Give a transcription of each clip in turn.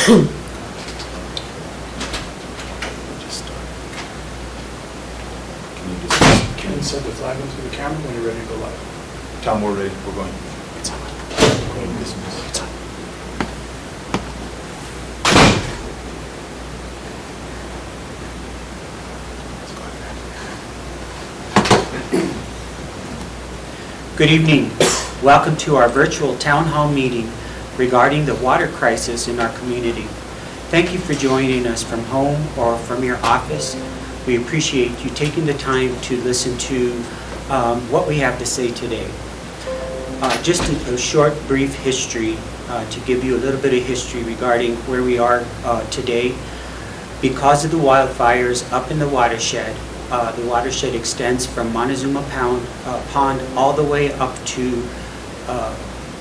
Can you set the flag into the camera when you're ready to go live? Tom, we're ready. We're going. It's on. It's on. Good evening. Welcome to our virtual town hall meeting regarding the water crisis in our community. Thank you for joining us from home or from your office. We appreciate you taking the time to listen to what we have to say today. Just a short, brief history to give you a little bit of history regarding where we are today. Because of the wildfires up in the watershed extends from Montezuma Pond all the way up to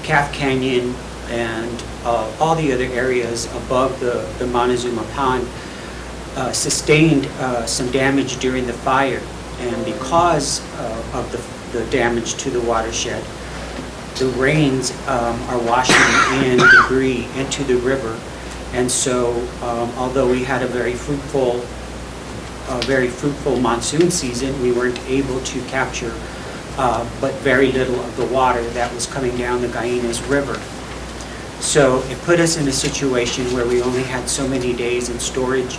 Calf Canyon and all the other areas above the Montezuma Pond. Sustained some damage during the fire, and because of the damage to the watershed, the rains are washing in debris into the river, and so although we had a very fruitful monsoon season, we weren't able to capture but very little of the water that was coming down the Guyanas River. So it put us in a situation where we only had so many days in storage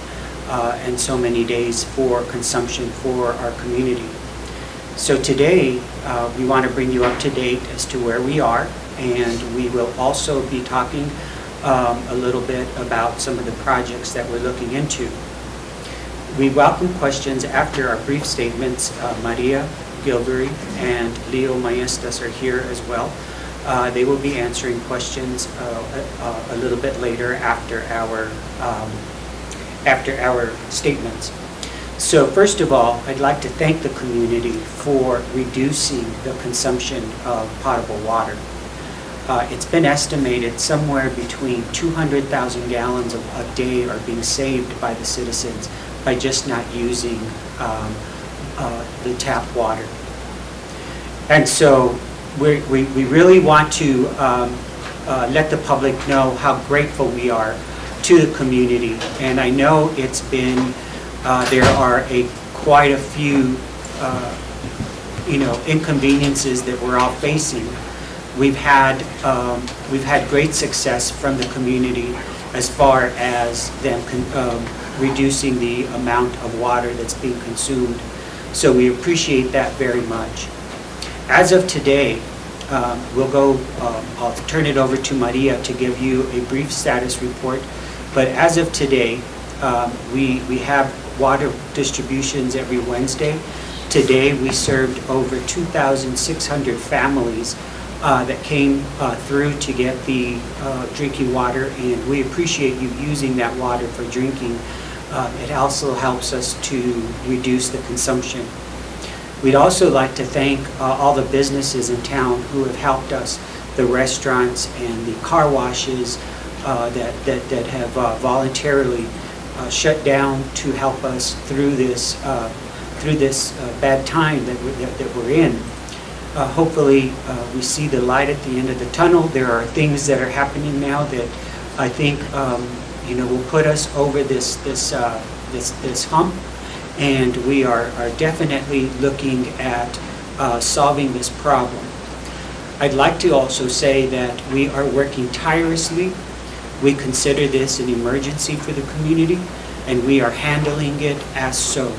and so many days for consumption for our community. So today we want to bring you up to date as to where we are, and we will also be talking a little bit about some of the projects that we're looking into. We welcome questions after our brief statements. Maria Gilbury and Leo Maestas are here as well. They will be answering questions a little bit later after our statements. So first of all, I'd like to thank the community for reducing the consumption of potable water. It's been estimated somewhere between 200,000 gallons a day are being saved by the citizens by just not using the tap water. And so we really want to let the public know how grateful we are to the community. And I know it's been, there are quite a few inconveniences that we're all facing. We've had great success from the community as far as them reducing the amount of water that's being consumed. So we appreciate that very much. As of today, I'll turn it over to Maria to give you a brief status report. But as of today, we have water distributions every Wednesday. Today we served over 2,600 families that came through to get the drinking water, and we appreciate you using that water for drinking. It also helps us to reduce the consumption. We'd also like to thank all the businesses in town who have helped us, the restaurants and the car washes that have voluntarily shut down to help us through this bad time that we're in. Hopefully we see the light at the end of the tunnel. There are things that are happening now that I think will put us over this hump, and we are definitely looking at solving this problem. I'd like to also say that we are working tirelessly. We consider this an emergency for the community, and we are handling it as so.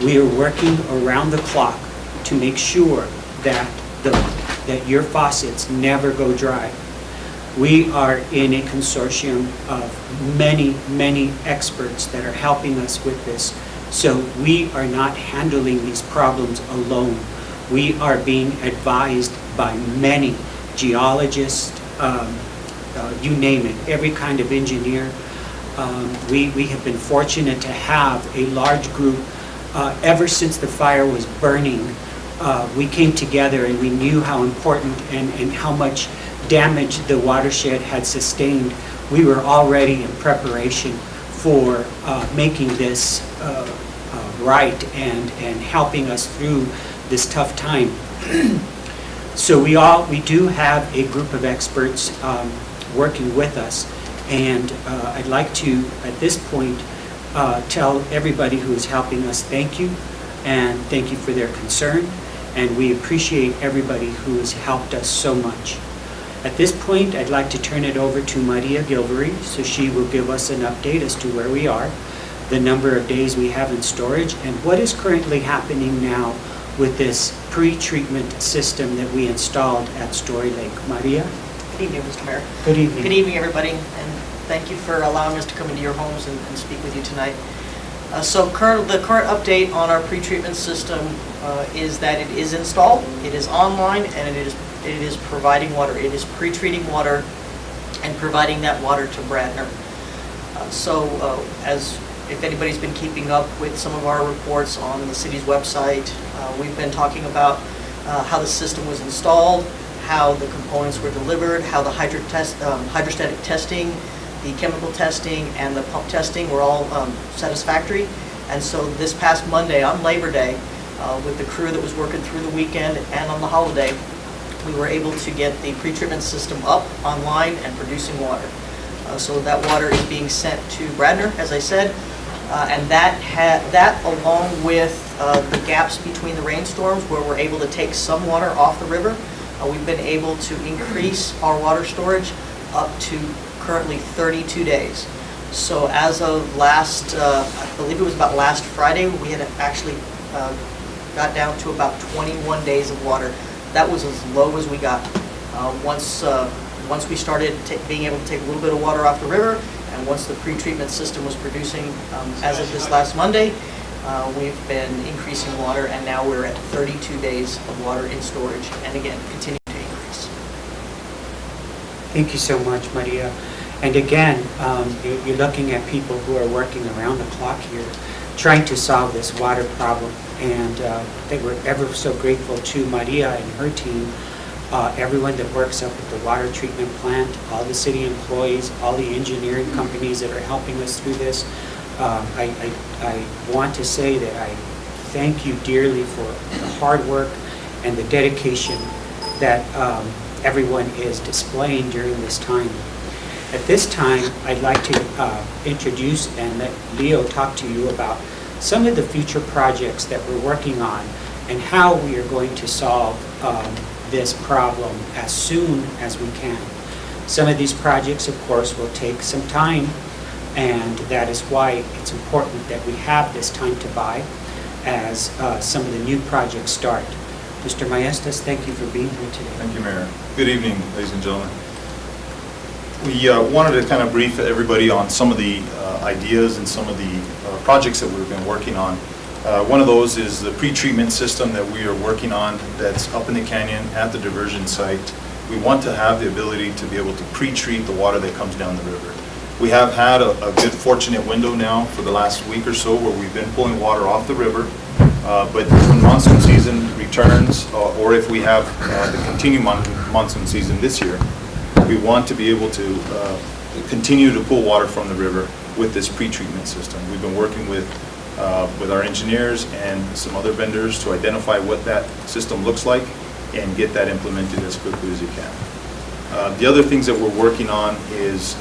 We are working around the clock to make sure that your faucets never go dry. We are in a consortium of many experts that are helping us with this. So we are not handling these problems alone. We are being advised by many geologists, you name it, every kind of engineer. We have been fortunate to have a large group. Ever since the fire was burning, we came together and we knew how important and how much damage the watershed had sustained. We were already in preparation for making this right and helping us through this tough time. So we do have a group of experts working with us, And I'd like to, at this point, tell everybody who is helping us thank you, and thank you for their concern, and we appreciate everybody who has helped us so much. At this point, I'd like to turn it over to Maria Gilvery, so she will give us an update as to where we are, the number of days we have in storage, and what is currently happening now with this pre-treatment system that we installed at Story Lake. Maria? Good evening, Mr. Mayor. Good evening. Good evening, everybody, and thank you for allowing us to come into your homes and speak with you tonight. So the current update on our pretreatment system is that it is installed, it is online, and it is providing water. It is pre-treating water and providing that water to Bradner. As if anybody's been keeping up with some of our reports on the city's website, we've been talking about how the system was installed, how the components were delivered, how the hydrostatic testing, the chemical testing, and the pump testing were all satisfactory. And so this past Monday, on Labor Day, with the crew that was working through the weekend and on the holiday, we were able to get the pretreatment system up, online, and producing water. So that water is being sent to Bradner, as I said, and that along with the gaps between the rainstorms where we're able to take some water off the river, we've been able to increase our water storage up to currently 32 days. So as of last, I believe it was about last Friday, we had actually got down to about 21 days of water. That was as low as we got. Once we started being able to take a little bit of water off the river, and once the pretreatment system was producing, as of this last Monday, we've been increasing water, and now we're at 32 days of water in storage, and again, continue to increase. Thank you so much, Maria. And again, you're looking at people who are working around the clock here, trying to solve this water problem. And they were ever so grateful to Maria and her team, everyone that works up at the water treatment plant, all the city employees, all the engineering companies that are helping us through this. I want to say that I thank you dearly for the hard work and the dedication that everyone is displaying during this time. At this time, I'd like to introduce and let Leo talk to you about some of the future projects that we're working on and how we are going to solve this problem as soon as we can. Some of these projects, of course, will take some time, and that is why it's important that we have this time to buy as some of the new projects start. Mr. Maestas, thank you for being here today. Thank you, Mayor. Good evening, ladies and gentlemen. We wanted to kind of brief everybody on some of the ideas and some of the projects that we've been working on. One of those is the pre-treatment system that we are working on that's up in the canyon at the diversion site. We want to have the ability to be able to pre-treat the water that comes down the river. We have had a good fortunate window now for the last week or so where we've been pulling water off the river, but when monsoon season returns, or if we have the continued monsoon season this year, we want to be able to continue to pull water from the river with this pre-treatment system. We've been working with our engineers and some other vendors to identify what that system looks like and get that implemented as quickly as you can. The other things that we're working on is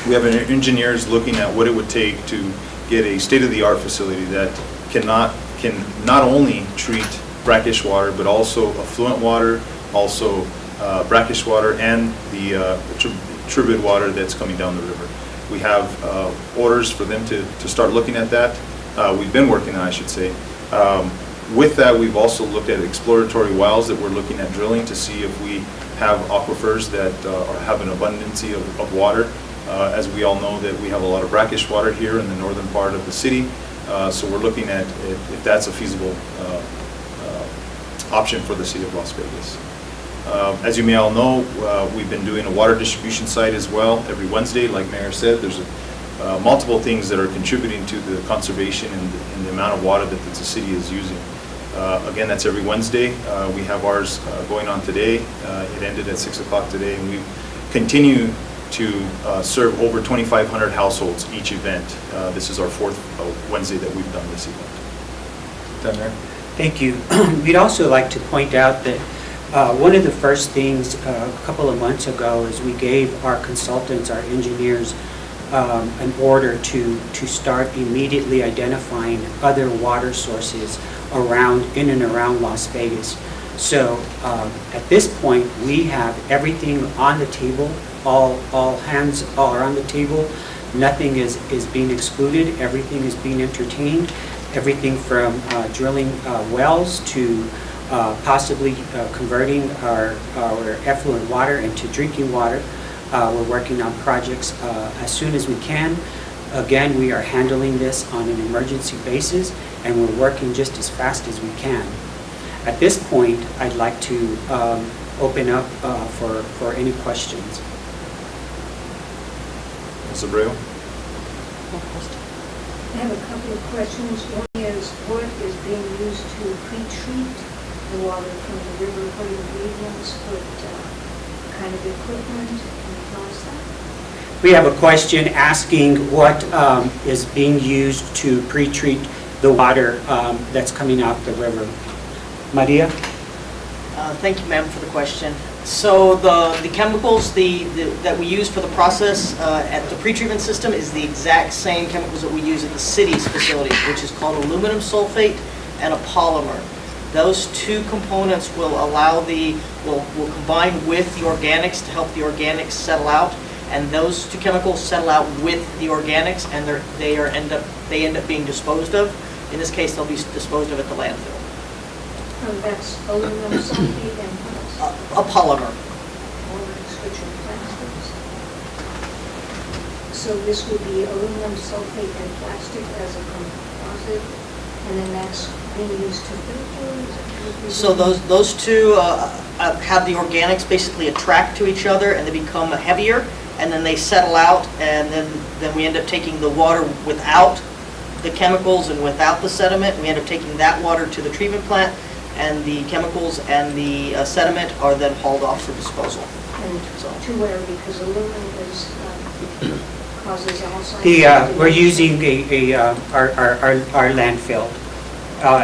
we have engineers looking at what it would take to get a state-of-the-art facility that can not only treat brackish water, but also affluent water, also brackish water, and the turbid water that's coming down the river. We have orders for them to start looking at that. We've been working on, I should say. With that, we've also looked at exploratory wells that we're looking at drilling to see if we have aquifers that have an abundancy of water. As we all know that we have a lot of brackish water here in the northern part of the city. So we're looking at if that's a feasible option for the city of Las Vegas. As you may all know, we've been doing a water distribution site as well every Wednesday. Like Mayor said, there's multiple things that are contributing to the conservation and the amount of water that the city is using. Again, that's every Wednesday. We have ours going on today. It ended at 6 o'clock today, and we continue to serve over 2,500 households each event. This is our fourth Wednesday that we've done this event. Done there? Thank you. We'd also like to point out that One of the first things a couple of months ago is we gave our consultants, our engineers, an order to start immediately identifying other water sources in and around Las Vegas. So at this point, we have everything on the table. All hands are on the table. Nothing is being excluded. Everything is being entertained. Everything from drilling wells to possibly converting our effluent water into drinking water. We're working on projects as soon as we can. Again, we are handling this on an emergency basis, and we're working just as fast as we can. At this point, I'd like to open up for any questions. Ms. Abreu? I have a couple of questions. One is, what is being used to pre-treat the water from the river? What ingredients, what kind of equipment? Can you tell us that? We have a question asking what is being used to pre-treat the water that's coming out the river. Maria? Thank you, ma'am, for the question. So the chemicals that we use for the process at the pretreatment system is the exact same chemicals that we use at the city's facilities, which is called aluminum sulfate and a polymer. Those two components will will combine with the organics to help the organics settle out, and those two chemicals settle out with the organics, and they end up being disposed of. In this case, they'll be disposed of at the landfill. That's aluminum sulfate and what else? A polymer. Polymers, which are plastics. So this would be aluminum sulfate and plastic as a composite, and then that's being used to filter? So those two have the organics basically attract to each other, and they become heavier, and then they settle out, and then we end up taking the water without the chemicals and without the sediment. We end up taking that water to the treatment plant, and the chemicals and the sediment are then hauled off for disposal. And to where, because aluminum causes Alzheimer's. We're using our landfill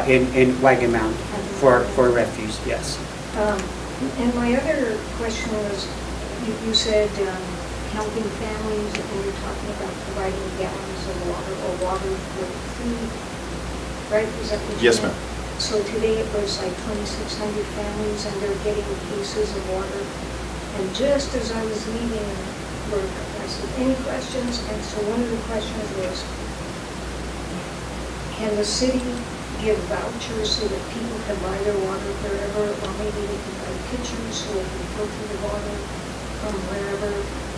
in Wagon Mountain for refuse, yes. And my other question was, you said helping families, and you're talking about providing gallons of water or water with food, right? Is that what you Yes, meant? ma'am. So today it was like 2,600 families, and they're getting cases of water. And just as I was leaving work, I said, any questions? And so one of the questions was, can the city give vouchers so that people can buy their water wherever, or maybe they can buy pitchers so they can filter the water from wherever?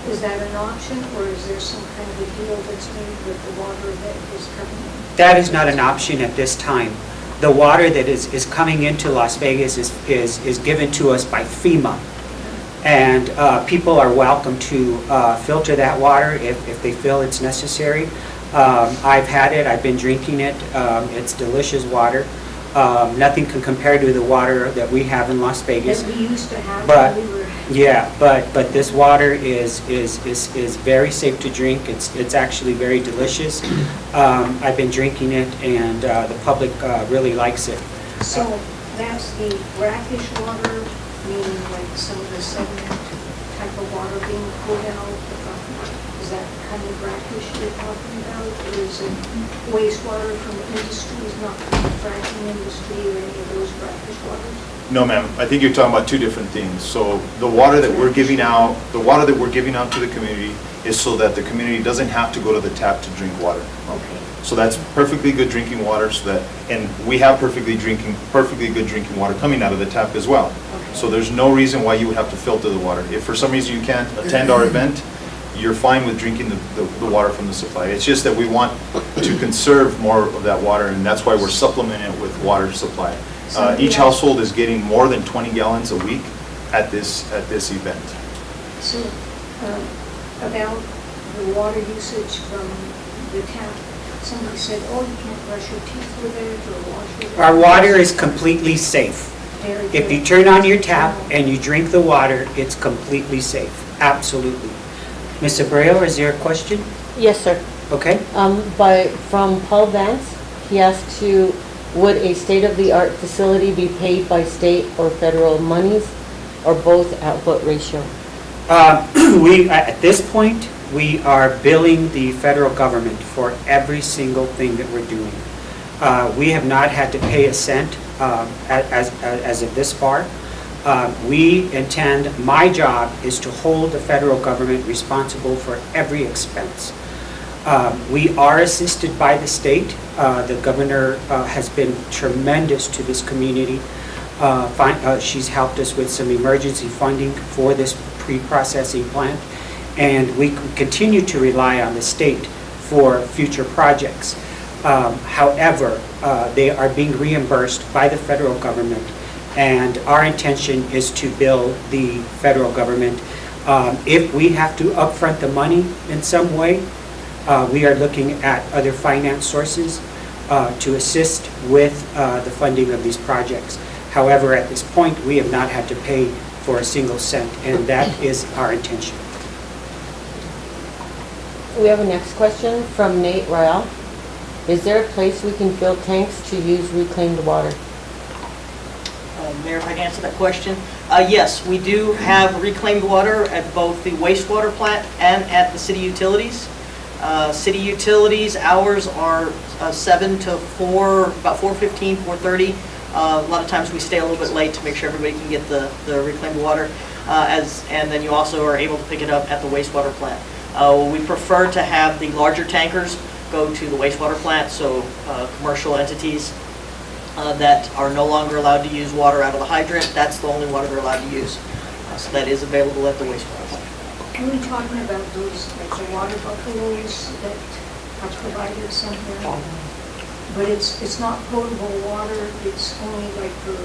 Is that an option, or is there some kind of a deal that's made with the water that is coming in? That is not an option at this time. The water that is coming into Las Vegas is given to us by FEMA. And people are welcome to filter that water if they feel it's necessary. I've had it, I've been drinking it. It's delicious water. Nothing can compare to the water that we have in Las Vegas. That we used to have But when we were... yeah, but this water is very safe to drink. It's actually very delicious. I've been drinking it, and the public really likes it. So that's the brackish water, meaning like some of the sediment type of water being pulled out. Is that kind of brackish you're talking about? Or is it wastewater from industries, not from the fracking industry or any of those brackish waters? No, ma'am. I think you're talking about two different things. So the water that we're giving out, to the community is so that the community doesn't have to go to the tap to drink water. Okay. So that's perfectly good drinking water. And we have perfectly good drinking water coming out of the tap as well. Okay. So there's no reason why you would have to filter the water. If for some reason you can't attend our event, you're fine with drinking the water from the supply. It's just that we want to conserve more of that water, and that's why we're supplementing it with water supply. Each household is getting more than 20 gallons a week at this event. So about the water usage from the tap, somebody said, oh, you can't brush your teeth with it or wash with it. Our water is completely safe. Very If good. you turn on your tap and you drink the water, it's completely safe. Absolutely. Ms. Abreu, is there a question? Yes, sir. Okay. From Paul Vance, he asked you, would a state-of-the-art facility be paid by state or federal monies? or both at what ratio? At this point, we are billing the federal government for every single thing that we're doing. We have not had to pay a cent as of this far. We intend, my job is to hold the federal government responsible for every expense. We are assisted by the state. The governor has been tremendous to this community. She's helped us with some emergency funding for this pre-processing plant, and we continue to rely on the state for future projects. However, they are being reimbursed by the federal government, and our intention is to bill the federal government. If we have to upfront the money in some way, we are looking at other finance sources to assist with the funding of these projects. However, at this point, we have not had to pay for a single cent, and that is our intention. We have a next question from Nate Royale. Is there a place we can fill tanks to use reclaimed water? Mayor, if I can answer that question. Yes, we do have reclaimed water at both the wastewater plant and at the city utilities. City utilities hours are 7 to 4, about 4:15, 4:30. A lot of times we stay a little bit late to make sure everybody can get the reclaimed water, and then you also are able to pick it up at the wastewater plant. We prefer to have the larger tankers go to the wastewater plant, so commercial entities that are no longer allowed to use water out of the hydrant, that's the only water they're allowed to use. So that is available at the wastewater plant. Are we talking about those, like the water buffaloes that are provided somewhere? But it's not potable water, it's only like for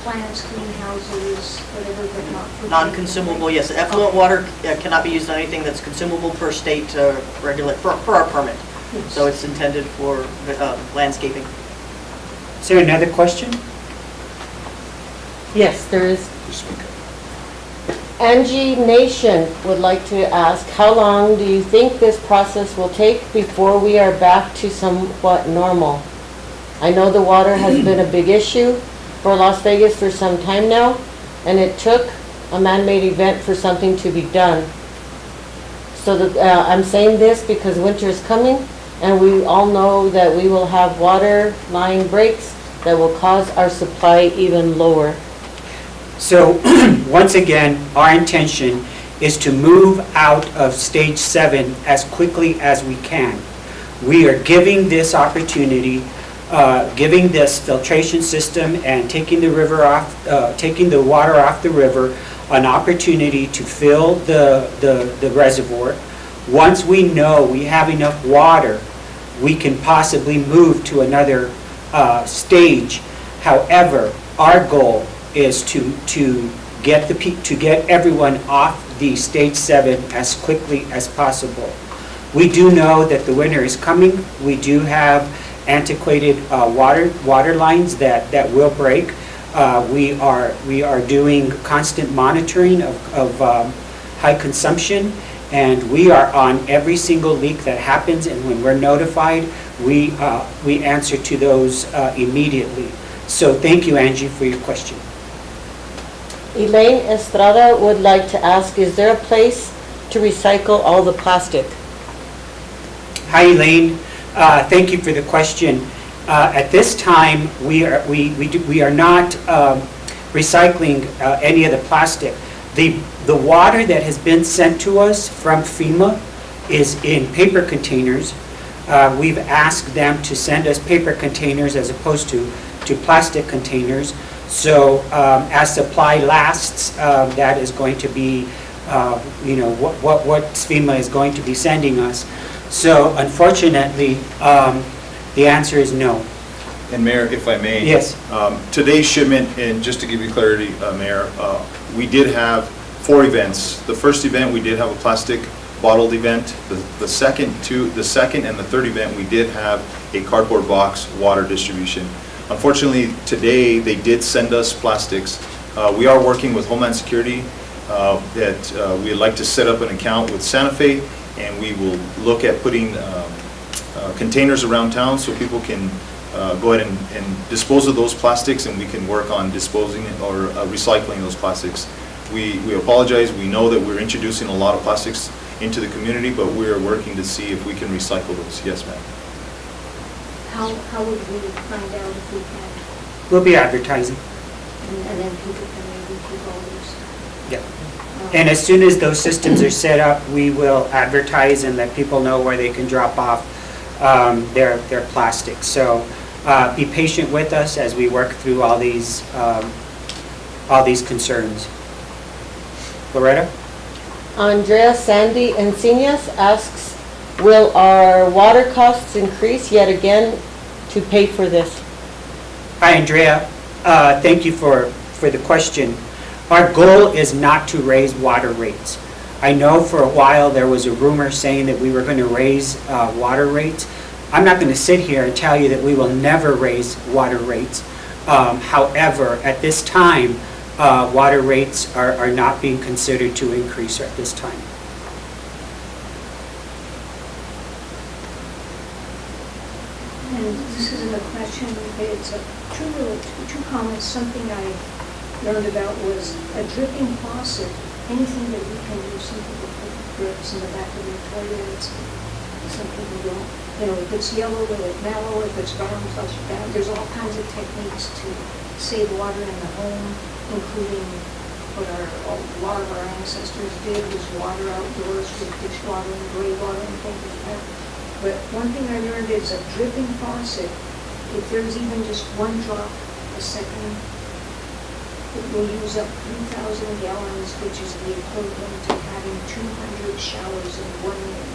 plants, greenhouses, whatever, but not for... Non-consumable, yes. Effluent water cannot be used on anything that's consumable per state regulate, per our permit. Yes. So it's intended for landscaping. Is there another question? Yes, there is. Angie Nation would like to ask, how long do you think this process will take before we are back to somewhat normal? I know the water has been a big issue for Las Vegas for some time now, and it took a man-made event for something to be done. So I'm saying this because winter is coming, and we all know that we will have water line breaks that will cause our supply even lower. So, once again, our intention is to move out of stage 7 as quickly as we can. We are giving this opportunity, giving this filtration system and taking the water off the river an opportunity to fill the reservoir. Once we know we have enough water, we can possibly move to another stage. However, our goal is to get everyone off the stage 7 as quickly as possible. We do know that the winter is coming. We do have antiquated water lines that will break. We are doing constant monitoring of high consumption, and we are on every single leak that happens, and when we're notified, we answer to those immediately. So thank you, Angie, for your question. Elaine Estrada would like to ask, is there a place to recycle all the plastic? Hi, Elaine. Thank you for the question. At this time, we are not recycling any of the plastic. The water that has been sent to us from FEMA is in paper containers. We've asked them to send us paper containers as opposed to plastic containers. So as supply lasts, that is going to be, what FEMA is going to be sending us. So unfortunately, the answer is no. And Mayor, if I may. Yes. Today's shipment, and just to give you clarity, Mayor, we did have 4 events. The first event, we did have a plastic bottled event. The second and the third event, we did have a cardboard box water distribution. Unfortunately, today they did send us plastics. We are working with Homeland Security that we'd like to set up an account with Santa Fe, and we will look at putting containers around town so people can go ahead and dispose of those plastics, and we can work on disposing or recycling those plastics. We apologize. We know that we're introducing a lot of plastics into the community, but we're working to see if we can recycle those. Yes, ma'am. How would we find out if we can? We'll be advertising. And then people can maybe keep all their stuff? Yeah. And as soon as those systems are set up, we will advertise and let people know where they can drop off their plastics. So be patient with us as we work through all these concerns. Loretta? Andrea Sandy Encinas asks, will our water costs increase yet again to pay for this? Hi, Andrea. Thank you for the question. Our goal is not to raise water rates. I know for a while there was a rumor saying that we were going to raise water rates. I'm not going to sit here and tell you that we will never raise water rates. However, at this time, water rates are not being considered to increase at this time. And this isn't a question, it's two comments. Something I learned about was a dripping faucet, anything that we can use. Some people put drips in the back of their toilets. Some people don't. You know, if it's yellow, let it mellow. If it's brown, flush it down. There's all kinds of techniques to save water in the home, including what a lot of our ancestors did was water outdoors with dishwater and gray water and things like that. But one thing I learned is a dripping faucet, if there's even just one drop a second, it will use up 3,000 gallons, which is the equivalent to having 200 showers in 1 minute.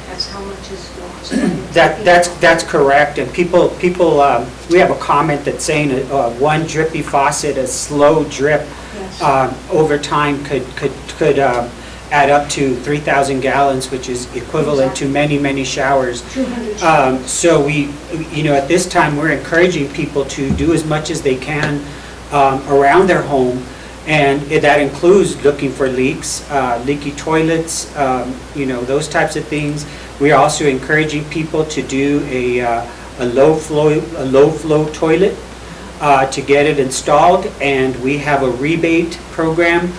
That's how much is lost. That's correct. And people, we have a comment that's saying one drippy faucet, a slow drip, Yes. over time could add up to 3,000 gallons, which is equivalent to many showers. 200 showers. So we, at this time, we're encouraging people to do as much as they can around their home, and that includes looking for leaks, leaky toilets, those types of things. We are also encouraging people to do a low flow toilet to get it installed, and we have a rebate program.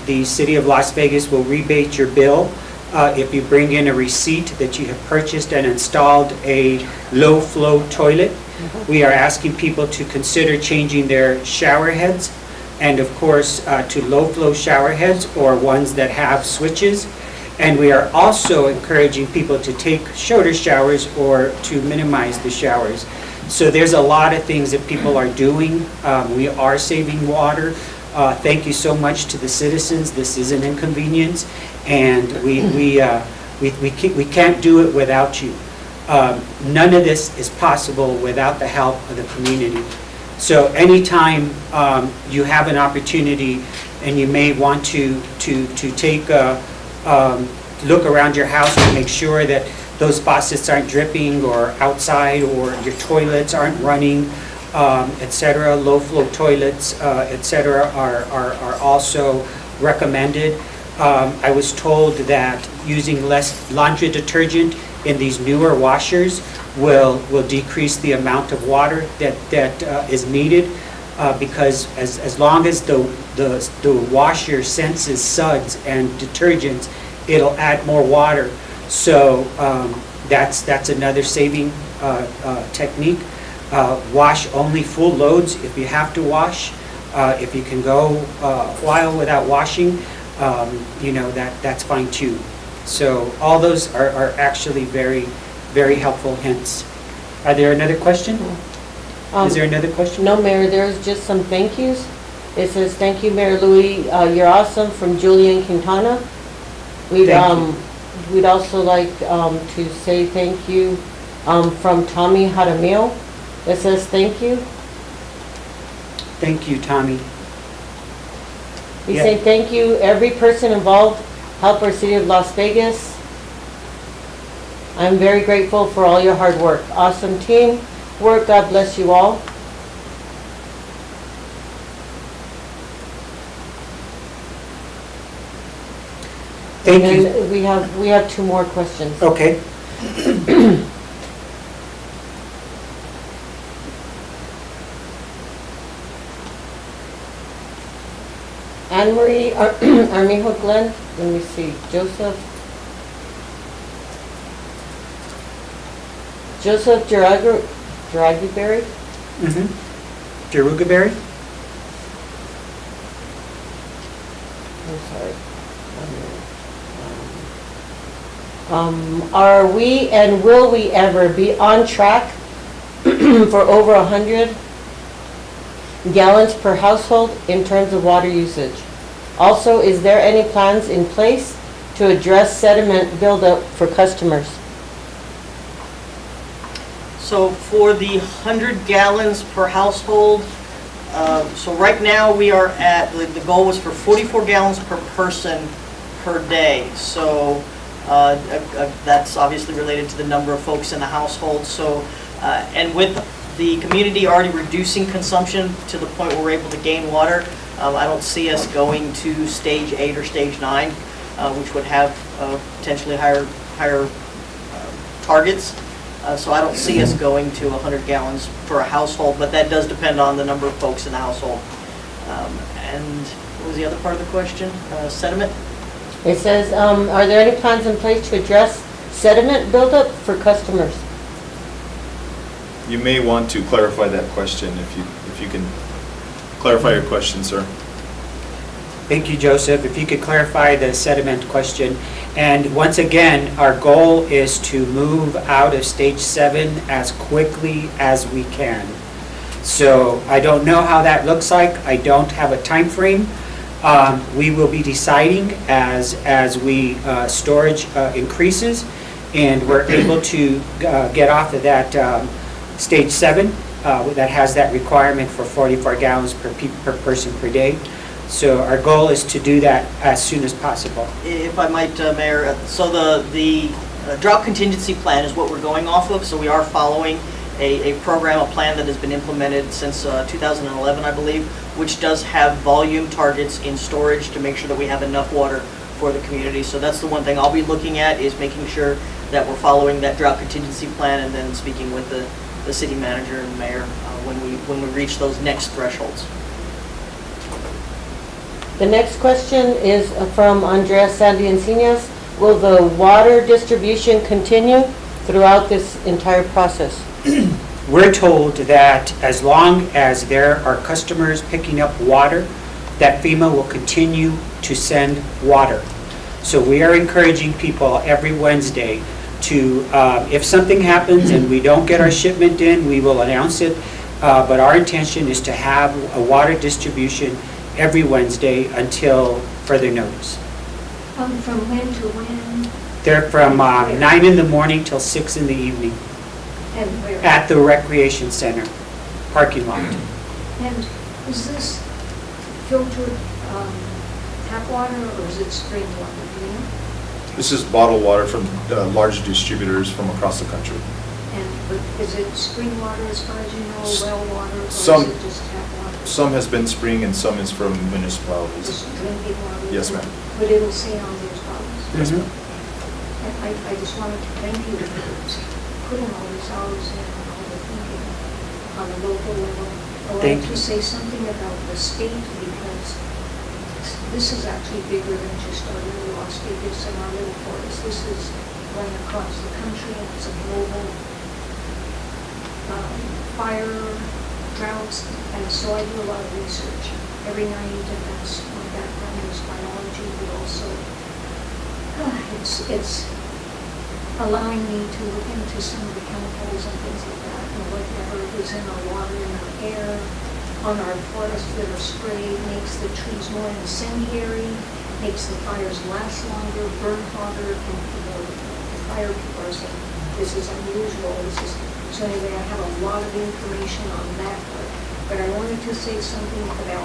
The City of Las Vegas will rebate your bill if you bring in a receipt that you have purchased and installed a low flow toilet. We are asking people to consider changing their shower heads, and of course to low flow shower heads or ones that have switches. And we are also encouraging people to take shorter showers or to minimize the showers. So there's a lot of things that people are doing. We are saving water. Thank you so much to the citizens. This is an inconvenience, and we can't do it without you. None of this is possible without the help of the community. So anytime you have an opportunity and you may want to take a look around your house to make sure that those faucets aren't dripping or outside or your toilets aren't running, etc. Low flow toilets, etc. are also recommended. I was told that using less laundry detergent in these newer washers will decrease the amount of water that is needed, because as long as the washer senses suds and detergents, it'll add more water. So that's another saving technique. Wash only full loads if you have to wash. If you can go a while without washing, that's fine too. So all those are actually very, very helpful hints. Are there another question? Is there another question? No, Mayor, there's just some thank yous. It says, thank you, Mayor Louis, you're awesome, from Julian Quintana. We'd also like to say thank you from Tommy Jaramillo. It says thank you. Thank you, Tommy. We say thank you, every person involved, help our City of Las Vegas. I'm very grateful for all your hard work. Awesome team work. God bless you all. Thank And you. then we have two more questions. Okay. Anne Marie, Armijo Glenn, let me see, Joseph Jaraguberry? Jarugaberry? I'm sorry. Are we and will we ever be on track for over 100 gallons per household in terms of water usage? Also, is there any plans in place to address sediment buildup for customers? So for the 100 gallons per household, so right now we are at, the goal was for 44 gallons per person per day. So that's obviously related to the number of folks in the household. So, and with the community already reducing consumption to the point where we're able to gain water, I don't see us going to stage 8 or stage 9, which would have potentially higher targets. So I don't see us going to 100 gallons per household, but that does depend on the number of folks in the household. And what was the other part of the question? Sediment? It says, are there any plans in place to address sediment buildup for customers? You may want to clarify that question if you can clarify your question, sir. Thank you, Joseph. If you could clarify the sediment question. And once again, our goal is to move out of stage 7 as quickly as we can. So I don't know how that looks like. I don't have a time frame. We will be deciding as storage increases and we're able to get off of that stage 7 that has that requirement for 44 gallons per person per day. So our goal is to do that as soon as possible. If I might, Mayor, so the drought contingency plan is what we're going off of. So we are following a program, a plan that has been implemented since 2011, I believe, which does have volume targets in storage to make sure that we have enough water for the community. So that's the one thing I'll be looking at, is making sure that we're following that drought contingency plan, and then speaking with the city manager and mayor when we reach those next thresholds. The next question is from Andres Sandiancinas. Will the water distribution continue throughout this entire process? We're told that as long as there are customers picking up water, that FEMA will continue to send water. So we are encouraging people every Wednesday to, if something happens and we don't get our shipment in, we will announce it. But our intention is to have a water distribution every Wednesday until further notice. From when to when? They're from 9 in the morning till 6 in the evening And where? at the recreation center parking lot. And is this filtered tap water or is it spring water? Do you know? This is bottled water from large distributors from across the country. But is it spring water as far as you know, well water, or Some- is it just tap water? Some has been spring and some is from municipalities. Just drinking water? Yes, ma'am. But it'll say on those bottles? Yes, ma'am. And I just wanted to thank you for putting all these hours in and all the thinking on a local level. I'd Thank like to say something about the state, because this is actually bigger than just our little Las Vegas and our little forest. This is going across the country, and it's a global fire, droughts, and so I do a lot of research every night, and that's my background is biology, but also it's allowing me to look into some of the chemicals and things like that, and whatever is in our water, in our air, on our forests that are sprayed, makes the trees more incendiary, makes the fires last longer, burn hotter, and the fire people are saying, this is unusual, so anyway, I have a lot of information on that part. But I wanted to say something about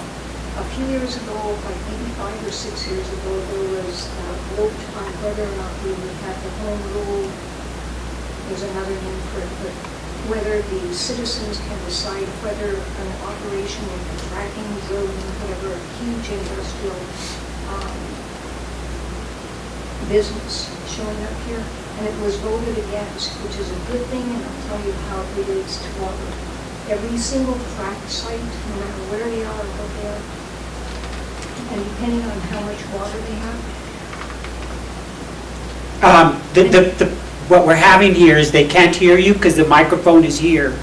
a few years ago, like maybe 5 or 6 years ago, there was a vote on whether or not we would have the home rule. There's another name for it, but whether the citizens can decide whether an operation like a fracking, drilling, whatever, a huge industrial business showing up here, and it was voted against, which is a good thing, and I'll tell you how it relates to water. Every single frack site, no matter where they are or what they are, And depending on how much water they have? What we're having here is they can't hear you because the microphone is here.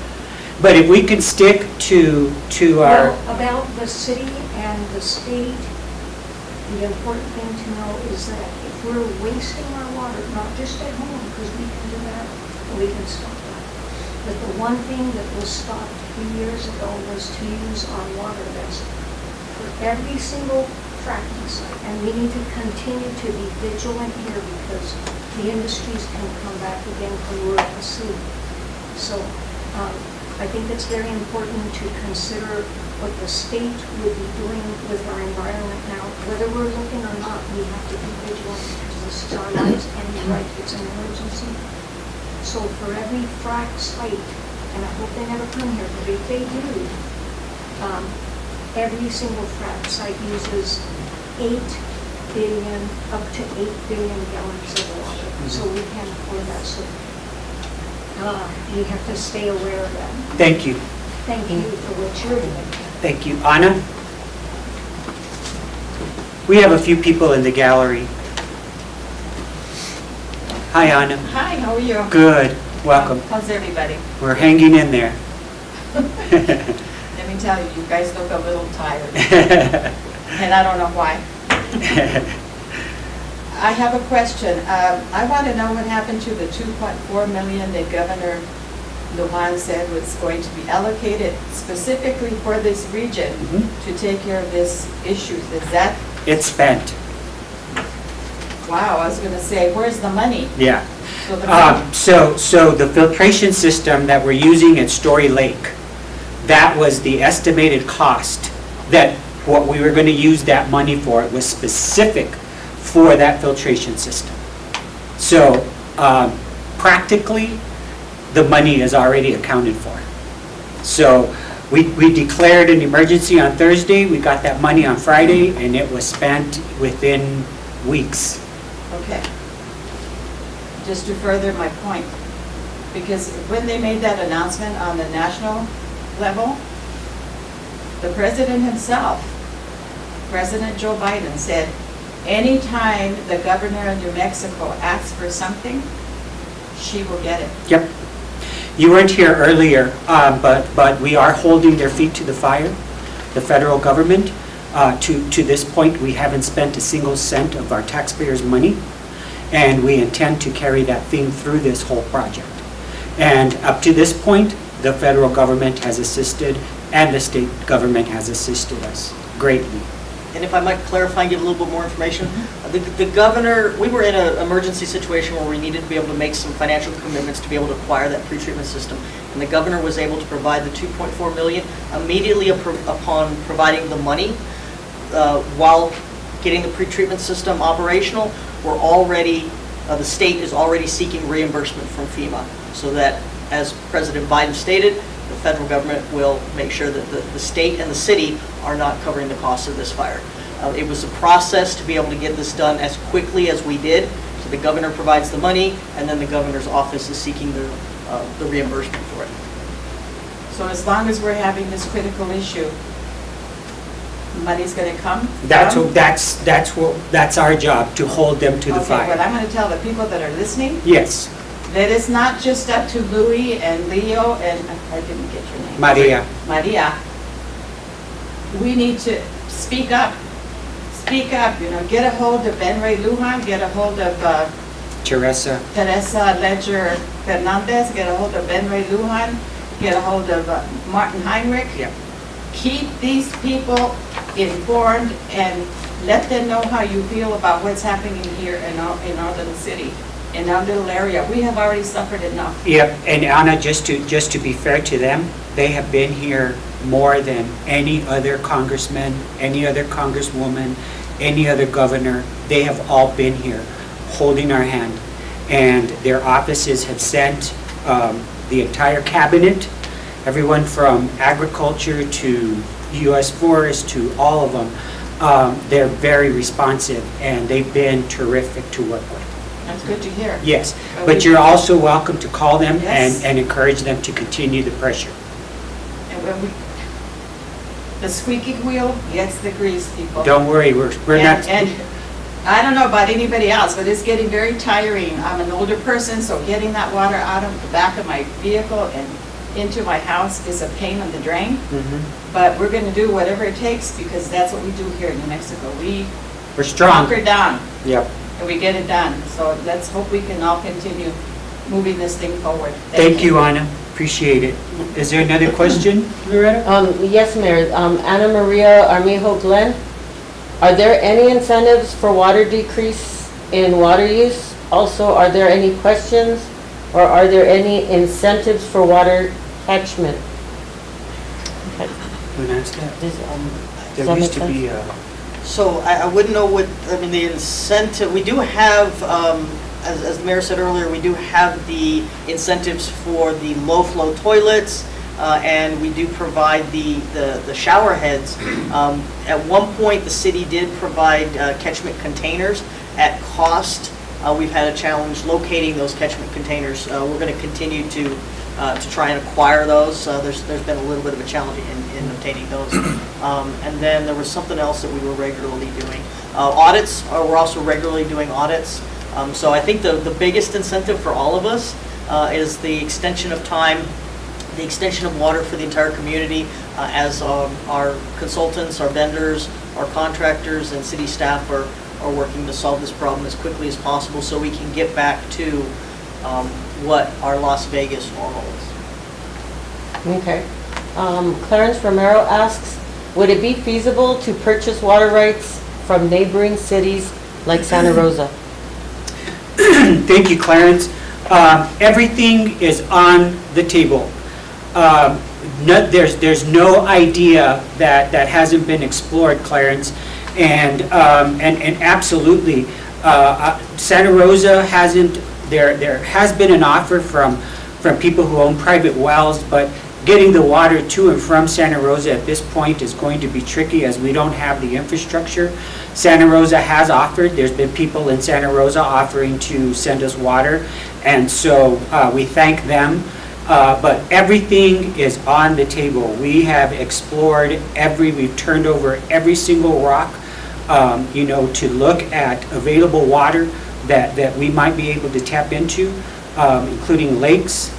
But if we can stick to our, Well, about the city and the state, the important thing to know is that if we're wasting our water, not just at home, because we can do that, we can stop that. But the one thing that was stopped 3 years ago was to use our water vessel for every single fracking site. And we need to continue to be vigilant here because the industries can come back again when we're asleep. So I think it's very important to consider what the state would be doing with our environment now. Whether we're looking or not, we have to be vigilant because this is our lives and you're right, it's an emergency. So for every frac site, and I hope they never come here, but if they do, every single frac site uses 8 billion, up to 8 billion gallons of water. So we can't afford that. So you have to stay aware of that. thank you, Thank you for what you're doing. thank you. Anna? We have a few people in the gallery. Hi, Anna. Hi, how are you? Good, welcome. How's everybody? We're hanging in there. Let me tell you, you guys look a little tired, and I don't know why. I have a question. I want to know what happened to the 2.4 million that Governor Lujan said was going to be allocated specifically for this region to take care of this issue. Is that, It's spent, wow, I was going to say, where's the money? yeah. So the money- So the filtration system that we're using at Story Lake, that was the estimated cost, that what we were going to use that money for, it was specific for that filtration system. So practically, the money is already accounted for. So we declared an emergency on Thursday, we got that money on Friday, and it was spent within weeks. Okay. Just to further my point, because when they made that announcement on the national level, the president himself, President Joe Biden, said, anytime the governor of New Mexico asks for something, she will get it. Yep. You weren't here earlier, but we are holding their feet to the fire, the federal government. To this point, we haven't spent a single cent of our taxpayers' money, and we intend to carry that theme through this whole project. And up to this point, the federal government has assisted, and the state government has assisted us greatly. And if I might clarify and give a little bit more information, the governor, we were in an emergency situation where we needed to be able to make some financial commitments to be able to acquire that pretreatment system. And the governor was able to provide the 2.4 million immediately upon providing the money. While getting the pretreatment system operational, we're already, the state is already seeking reimbursement from FEMA. So that, as President Biden stated, the federal government will make sure that the state and the city are not covering the cost of this fire. It was a process to be able to get this done as quickly as we did. So the governor provides the money, and then the governor's office is seeking the reimbursement for it. So as long as we're having this critical issue, money's going to come? That's from? that's our job, to hold them to the Okay, well, fire. I'm going to tell the people that are listening Yes, that it's not just up to Louis and Leo and, I didn't get your name. Maria. Maria. We need to speak up. Speak up, get a hold of Ben Ray Lujan, get a hold of Teresa. Teresa Ledger Fernandez, get a hold of Ben Ray Lujan, get a hold of Martin Heinrich. Yep. Keep these people informed and let them know how you feel about what's happening here in our little city, in our little area. We have already suffered enough. Yep, and Anna, just to be fair to them, they have been here more than any other congressman, any other congresswoman, any other governor. They have all been here holding our hand. And their offices have sent the entire cabinet, everyone from agriculture to U.S. Forest to all of them. They're very responsive, and they've been terrific to work with. That's good to hear. Yes, but you're also welcome to call them Yes. and encourage them to continue the pressure. And when we, The squeaky wheel gets the grease, people. Don't worry, we're not. And I don't know about anybody else, but it's getting very tiring. I'm an older person, so getting that water out of the back of my vehicle and into my house is a pain in the drain. Mhm. But we're gonna do whatever it takes, because that's what we do here in New Mexico. We We're strong. hunker down Yep. and we get it done. So let's hope we can all continue moving this thing forward. Thank you, Anna. Appreciate it. Is there another question, Loretta? Yes, Mayor. Ana Maria Armijo Glenn, are there any incentives for water decrease in water use? Also, are there any questions or are there any incentives for water catchment? Who asked that? Does There that used make to be sense? So I wouldn't know what, I mean, the incentive, we do have, as the mayor said earlier, we do have the incentives for the low-flow toilets, and we do provide the shower heads. At one point, the city did provide catchment containers at cost. We've had a challenge locating those catchment containers. We're going to continue to try and acquire those. There's been a little bit of a challenge in obtaining those. And then there was something else that we were regularly doing. Audits, we're also regularly doing audits. So I think the biggest incentive for all of us is the extension of time, the extension of water for the entire community, as our consultants, our vendors, our contractors, and city staff are working to solve this problem as quickly as possible so we can get back to what our Las Vegas normal is. Okay. Clarence Romero asks, would it be feasible to purchase water rights from neighboring cities like Santa Rosa? Thank you, Clarence. Everything is on the table. There's no idea that hasn't been explored, Clarence, and absolutely, Santa Rosa hasn't. There has been an offer from people who own private wells, but getting the water to and from Santa Rosa at this point is going to be tricky as we don't have the infrastructure. Santa Rosa has offered. There's been people in Santa Rosa offering to send us water, and so we thank them. But everything is on the table. We have explored we've turned over every single rock, to look at available water that we might be able to tap into, including lakes,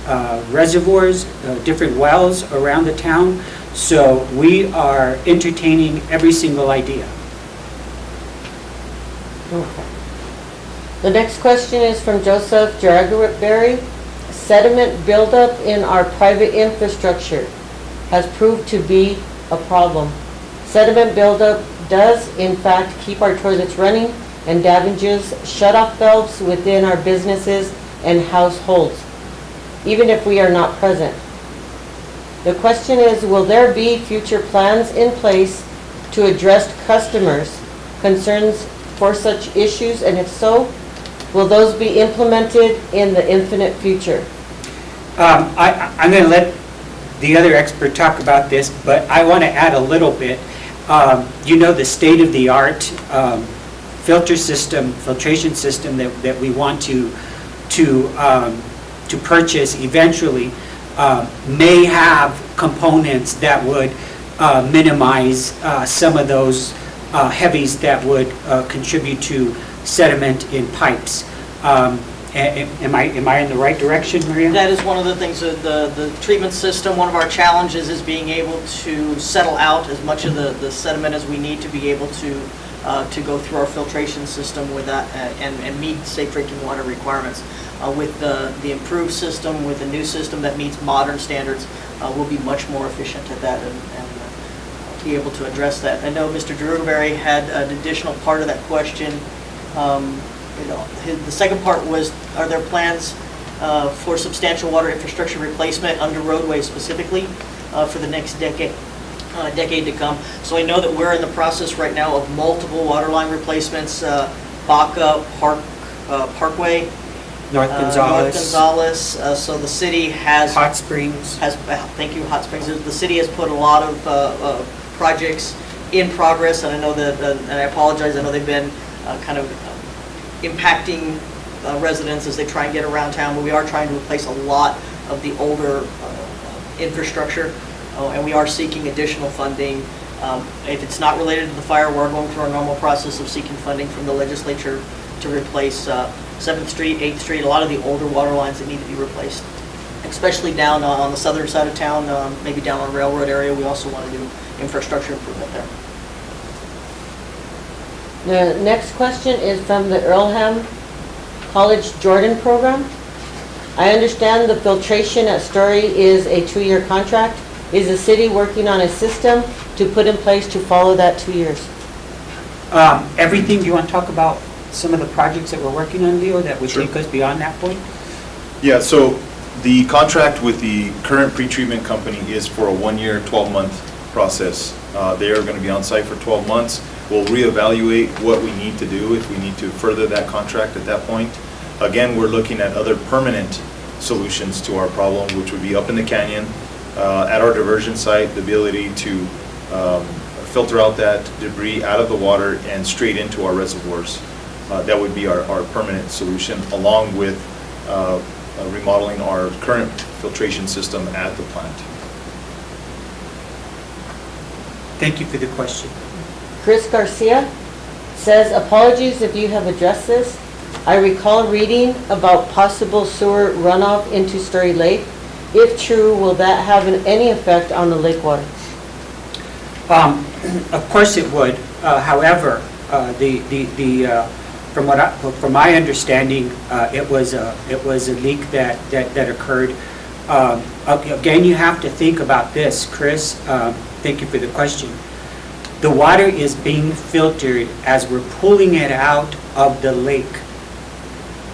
reservoirs, different wells around the town. So we are entertaining every single idea. Okay. The next question is from Joseph Jaraberry. Sediment buildup in our private infrastructure has proved to be a problem. Sediment buildup does in fact keep our toilets running and damages shut-off valves within our businesses and households, even if we are not present. The question is, will there be future plans in place to address customers' concerns for such issues, and if so, will those be implemented in the infinite future? I'm going to let the other expert talk about this, but I want to add a little bit. The state-of-the-art filtration system that we want to purchase eventually may have components that would minimize some of those heavies that would contribute to sediment in pipes. Am I in the right direction, Maria? That is one of the things, the treatment system, one of our challenges is being able to settle out as much of the sediment as we need to be able to go through our filtration system with that and meet safe drinking water requirements. With the improved system, with the new system that meets modern standards, we'll be much more efficient at that and be able to address that. I know Mr. Druberry had an additional part of that question. The second part was, are there plans for substantial water infrastructure replacement under roadways specifically for the next decade to come? So I know that we're in the process right now of multiple water line replacements, Baca, Parkway, North Gonzales. So the city has Hot Springs. Thank you, Hot Springs. The city has put a lot of projects in progress, and I know that, and I apologize, I know they've been kind of impacting residents as they try and get around town, but we are trying to replace a lot of the older infrastructure, and we are seeking additional funding If it's not related to the fire, we're going through our normal process of seeking funding from the legislature to replace 7th Street, 8th Street, a lot of the older water lines that need to be replaced, especially down on the southern side of town, maybe down on Railroad area. We also want to do infrastructure improvement there. The next question is from the Earlham College Jordan program. I understand the filtration at Story is a 2-year contract. Is the city working on a system to put in place to follow that 2 years? Everything, do you want to talk about some of the projects that we're working on, Leo, that would Sure. take us beyond that point? Yeah, so the contract with the current pretreatment company is for a 1-year, 12-month process. They are going to be on site for 12 months. We'll reevaluate what we need to do if we need to further that contract at that point. Again, we're looking at other permanent solutions to our problem, which would be up in the canyon, at our diversion site, the ability to filter out that debris out of the water and straight into our reservoirs. That would be our permanent solution, along with remodeling our current filtration system at the plant. Thank you for the question. Chris Garcia says, apologies if you have addressed this. I recall reading about possible sewer runoff into Story Lake. If true, will that have any effect on the lake water? Of course it would. However, from my understanding, it was a leak that occurred. Again, you have to think about this, Chris. Thank you for the question. The water is being filtered as we're pulling it out of the lake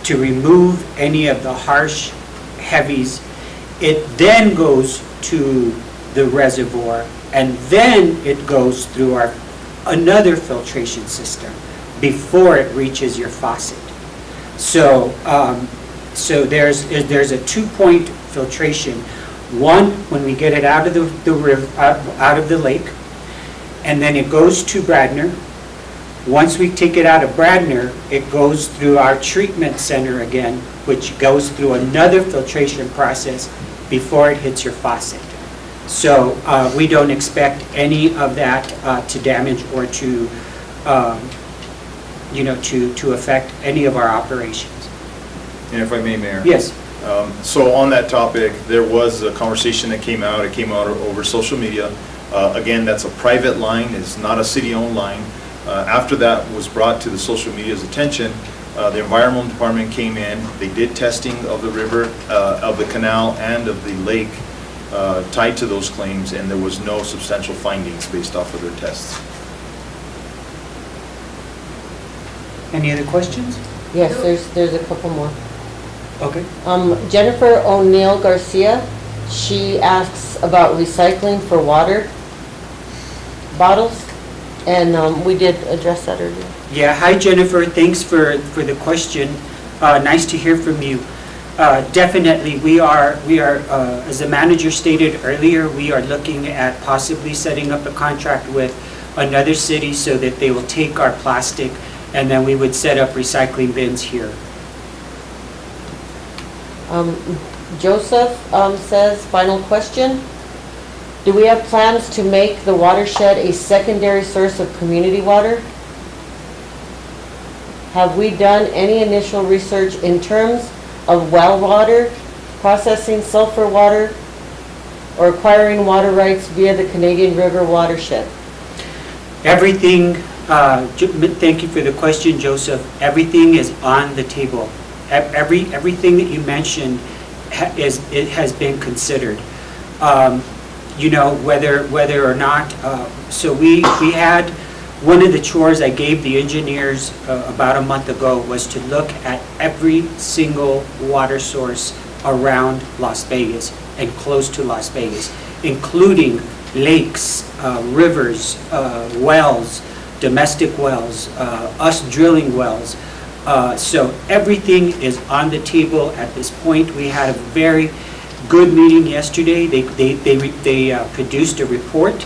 to remove any of the harsh heavies. It then goes to the reservoir, and then it goes through another filtration system before it reaches your faucet. So there's a 2-point filtration. One, when we get it out of out of the lake, and then it goes to Bradner. Once we take it out of Bradner, it goes through our treatment center again, which goes through another filtration process before it hits your faucet. So we don't expect any of that to damage or to affect any of our operations. And if I may, Mayor? Yes. So on that topic, there was a conversation that came out. It came out over social media. Again, that's a private line. It's not a city-owned line. After that was brought to the social media's attention, the environmental department came in. They did testing of the river, of the canal, and of the lake tied to those claims, and there was no substantial findings based off of their tests. Any other questions? Yes, there's a couple more. Okay. Jennifer O'Neill Garcia, she asks about recycling for water bottles, and we did address that earlier. Yeah, hi Jennifer, thanks for the question. Nice to hear from you. Definitely, we are, as the manager stated earlier, we are looking at possibly setting up a contract with another city so that they will take our plastic, and then we would set up recycling bins here. Joseph says, final question. Do we have plans to make the watershed a secondary source of community water? Have we done any initial research in terms of well water, processing sulfur water, or acquiring water rights via the Canadian River watershed? Everything, thank you for the question, Joseph. Everything is on the table. Everything that you mentioned has been considered. Whether or not, so we had, one of the chores I gave the engineers about a month ago was to look at every single water source around Las Vegas and close to Las Vegas, including lakes, rivers, wells, domestic wells, us drilling wells. So everything is on the table at this point. We had a very good meeting yesterday. They produced a report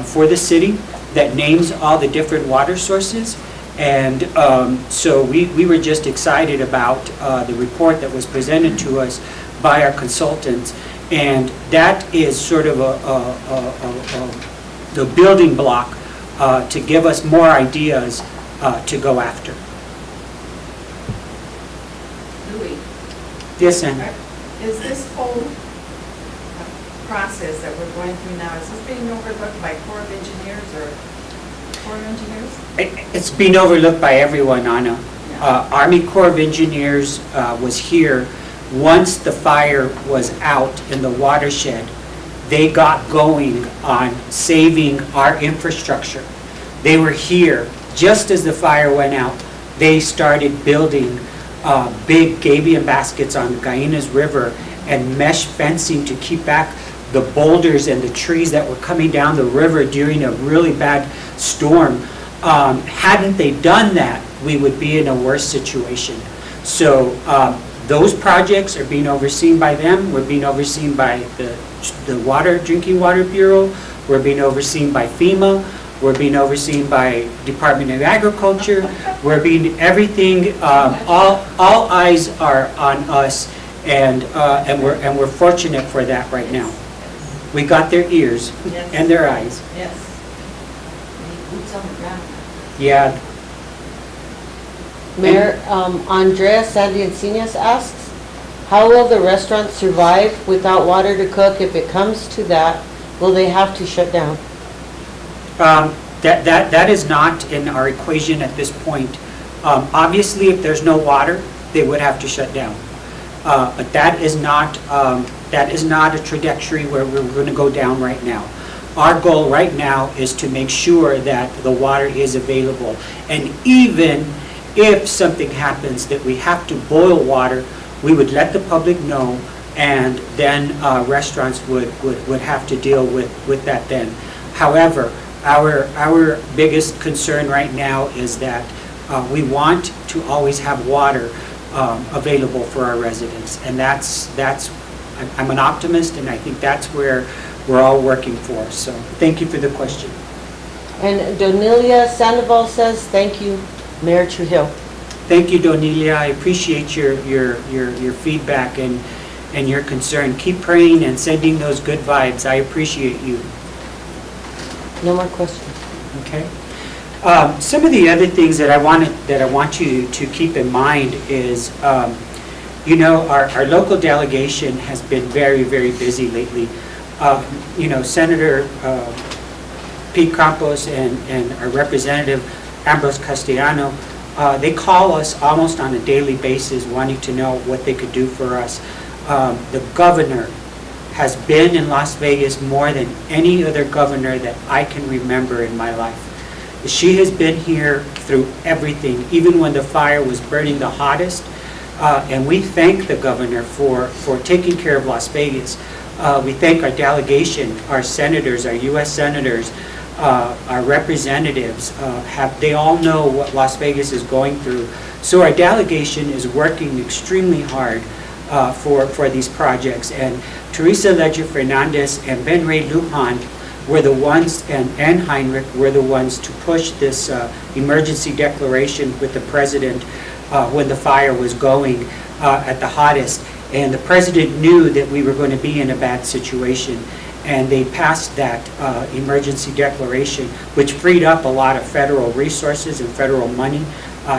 for the city that names all the different water sources, and so we were just excited about the report that was presented to us by our consultants, and that is sort of the building block to give us more ideas to go after. Louis, Yes, and is this whole process that we're going through now, is this being overlooked by Corps of Engineers or Corps of Engineers? it's being overlooked by everyone, Anna. Yeah. Army Corps of Engineers was here once the fire was out in the watershed. They got going on saving our infrastructure. They were here just as the fire went out. They started building big gabion baskets on the Guyanas River and mesh fencing to keep back the boulders and the trees that were coming down the river during a really bad storm. Hadn't they done that, we would be in a worse situation. So those projects are being overseen by them. We're being overseen by the Drinking Water Bureau. We're being overseen by FEMA. We're being overseen by Department of Agriculture. We're being everything. All eyes are on us, and we're fortunate for that right now. We got their ears Yes. and their eyes. Yes. We need boots on the ground. Yeah. Mayor, Andrea Sandiancinas asks, how will the restaurant survive without water to cook? If it comes to that, will they have to shut down? That is not in our equation at this point. Obviously, if there's no water, they would have to shut down. But that is not a trajectory where we're going to go down right now. Our goal right now is to make sure that the water is available. And even if something happens that we have to boil water, we would let the public know, and then restaurants would have to deal with that then. However, our biggest concern right now is that we want to always have water available for our residents, and I'm an optimist, and I think that's where we're all working for. So thank you for the question. And Donilia Sandoval says, thank you, Mayor Trujillo. Thank you, Donilia. I appreciate your feedback and your concern. Keep praying and sending those good vibes. I appreciate you. No more questions. Okay. Some of the other things that I want you to keep in mind is, our local delegation has been very, very busy lately. Senator Pete Campos and our representative Ambrose Castellano, they call us almost on a daily basis wanting to know what they could do for us. The governor has been in Las Vegas more than any other governor that I can remember in my life. She has been here through everything, even when the fire was burning the hottest. And we thank the governor for taking care of Las Vegas. We thank our delegation, our senators, our U.S. senators, our representatives. They all know what Las Vegas is going through. So our delegation is working extremely hard for these projects. And Teresa Ledger Fernandez and Ben Ray Lujan were the ones, and Heinrich were the ones to push this emergency declaration with the president when the fire was going at the hottest. And the president knew that we were going to be in a bad situation. And they passed that emergency declaration, which freed up a lot of federal resources and federal money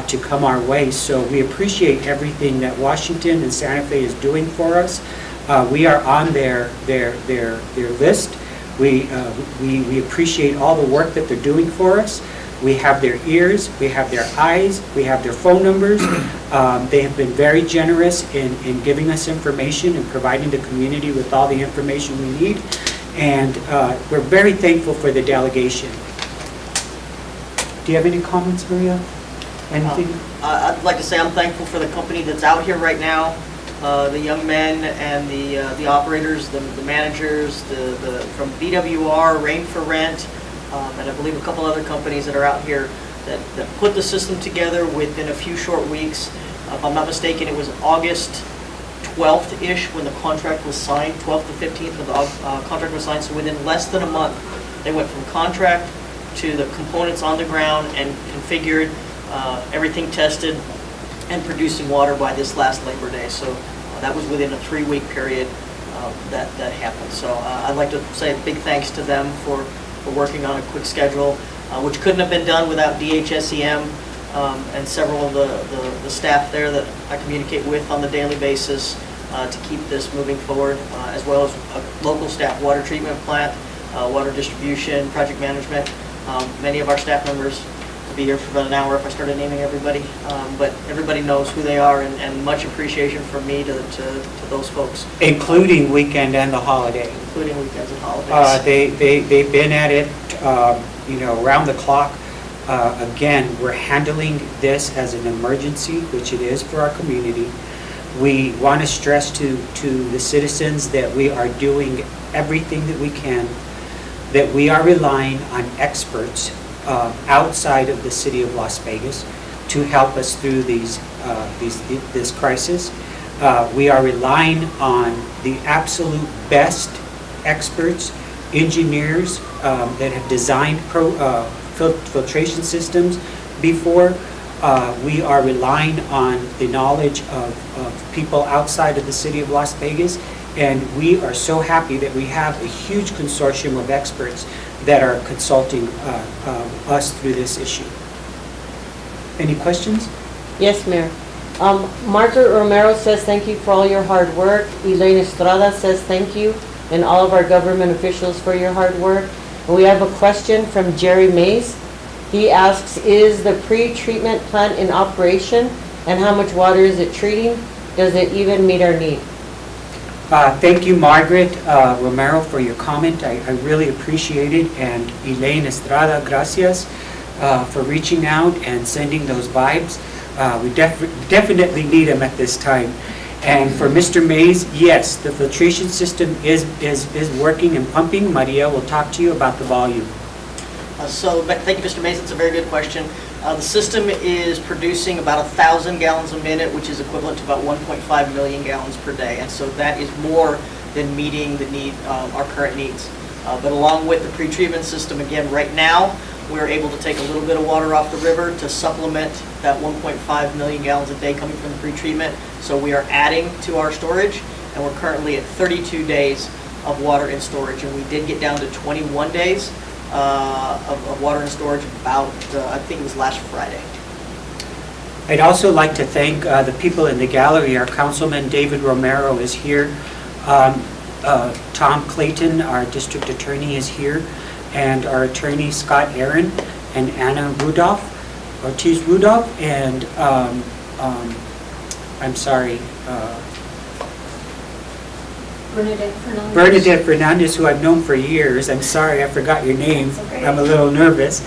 to come our way. So we appreciate everything that Washington and Santa Fe is doing for us. We are on their list. We appreciate all the work that they're doing for us. We have their ears, we have their eyes, we have their phone numbers. They have been very generous in giving us information and providing the community with all the information we need. And we're very thankful for the delegation. Do you have any comments, Maria? Anything? I'd like to say I'm thankful for the company that's out here right now, the young men and the operators, the managers, from BWR, Rain for Rent, and I believe a couple other companies that are out here that put the system together within a few short weeks. If I'm not mistaken, it was August 12th-ish when the contract was signed, 12th to 15th when the contract was signed, so within less than a month, they went from contract to the components on the ground and configured, everything tested, and producing water by this last Labor Day. So that was within a 3-week period that happened. So I'd like to say a big thanks to them for We're working on a quick schedule, which couldn't have been done without DHSEM and several of the staff there that I communicate with on the daily basis to keep this moving forward, as well as a local staff, water treatment plant, water distribution, project management. Many of our staff members could be here for about an hour if I started naming everybody, but everybody knows who they are, and much appreciation from me to those folks. Including weekend and the holiday. Including weekends and holidays. They've been at it, around the clock. Again, we're handling this as an emergency, which it is for our community. We want to stress to the citizens that we are doing everything that we can, that we are relying on experts outside of the city of Las Vegas to help us through this crisis. We are relying on the absolute best experts, engineers that have designed filtration systems before. We are relying on the knowledge of people outside of the city of Las Vegas, and we are so happy that we have a huge consortium of experts that are consulting us through this issue. Any questions? Yes, Mayor. Margaret Romero says thank you for all your hard work. Elaine Estrada says thank you, and all of our government officials for your hard work. And we have a question from Jerry Mays. He asks, is the pre-treatment plant in operation, and how much water is it treating? Does it even meet our need? Thank you, Margaret Romero, for your comment. I really appreciate it. And Elaine Estrada, gracias for reaching out and sending those vibes. We definitely need them at this time. And for Mr. Mays, yes, the filtration system is working and pumping. Maria will talk to you about the volume. Thank you, Mr. Mays. It's a very good question. The system is producing about 1,000 gallons a minute, which is equivalent to about 1.5 million gallons per day. And so that is more than meeting the need, our current needs. But along with the pretreatment system, again, right now, we're able to take a little bit of water off the river to supplement that 1.5 million gallons a day coming from the pretreatment. So we are adding to our storage, and we're currently at 32 days of water in storage. And we did get down to 21 days of water in storage about, I think it was last Friday. I'd also like to thank the people in the gallery. Our Councilman David Romero is here. Tom Clayton, our district attorney, is here. And our attorney, Scott Aaron, and Anna Ortiz-Rudolph, and I'm sorry, Bernadette Fernandez, who I've known for years. I'm sorry, I forgot your name. Okay. I'm a little nervous.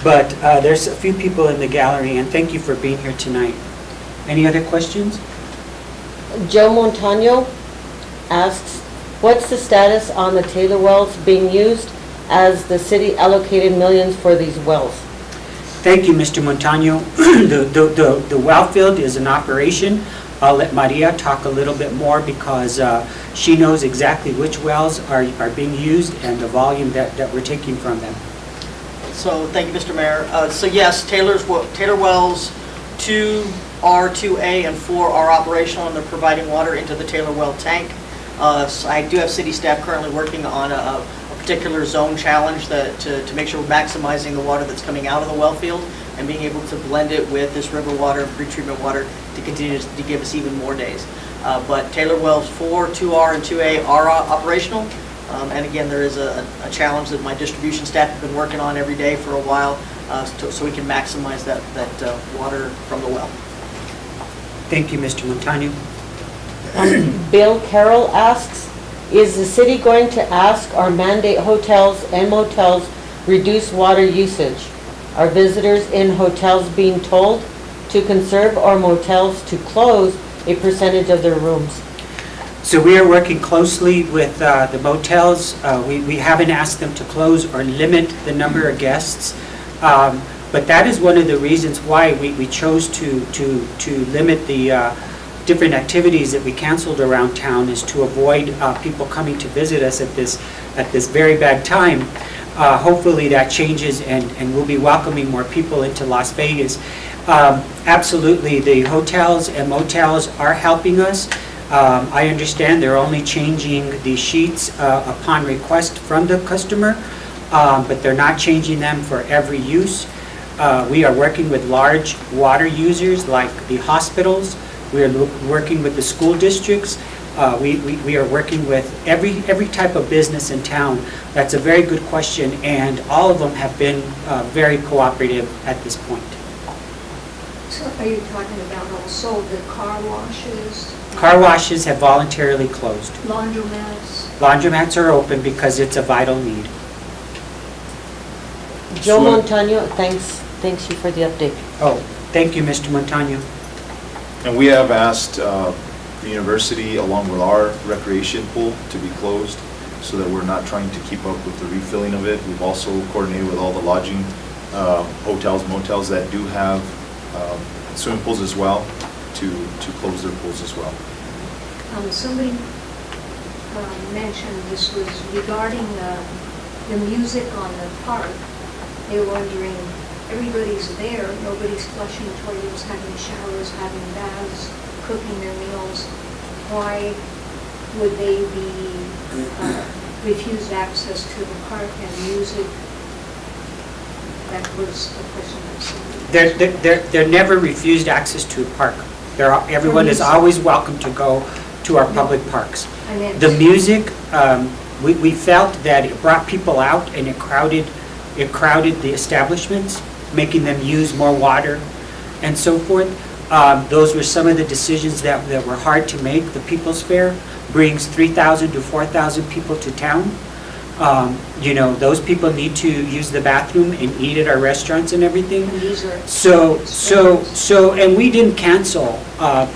But there's a few people in the gallery, and thank you for being here tonight. Any other questions? Joe Montano asks, what's the status on the Taylor wells being used as the city allocated millions for these wells? Thank you, Mr. Montano. The well field is in operation. I'll let Maria talk a little bit more because she knows exactly which wells are being used and the volume that we're taking from them. So thank you, Mr. Mayor. So yes, Taylor wells 2R, 2A, and 4 are operational, and they're providing water into the Taylor well tank. So I do have city staff currently working on a particular zone challenge to make sure we're maximizing the water that's coming out of the well field and being able to blend it with this river water and pretreatment water to continue to give us even more days. But Taylor wells 4, 2R, and 2A are operational. And again, there is a challenge that my distribution staff have been working on every day for a while so we can maximize that water from the well. Thank you, Mr. Montano. Bill Carroll asks, is the city going to ask or mandate hotels and motels reduce water usage? Are visitors in hotels being told to conserve or motels to close a percentage of their rooms? So we are working closely with the motels. We haven't asked them to close or limit the number of guests. But that is one of the reasons why we chose to limit the different activities that we canceled around town, is to avoid people coming to visit us at this very bad time. Hopefully that changes and we'll be welcoming more people into Las Vegas. Absolutely, the hotels and motels are helping us. I understand they're only changing the sheets upon request from the customer. but they're not changing them for every use. We are working with large water users like the hospitals. We are working with the school districts. We are working with every type of business in town. That's a very good question, and all of them have been very cooperative at this point. So are you talking about also the car washes, Car washes have voluntarily closed. laundromats? Laundromats are open because it's a vital need. Joe So- Montano, thanks you for the update. Oh, thank you, Mr. Montano. And we have asked the university, along with our recreation pool, to be closed so that we're not trying to keep up with the refilling of it. We've also coordinated with all the lodging hotels, motels that do have swimming pools as well to close their pools as well. Somebody mentioned this was regarding the music on the park. They were wondering, everybody's there, nobody's flushing toilets, having showers, having baths, cooking their meals. Why would they be refused access to the park and music? That was the question that somebody. They're never refused access to a park. Everyone is music. always welcome to go to our public parks. I meant- The music, we felt that it brought people out and it crowded the establishments, making them use more water and so forth. Those were some of the decisions that were hard to make. The People's Fair brings 3,000 to 4,000 people to town. Those people need to use the bathroom and eat at our restaurants and everything. And these are. And we didn't cancel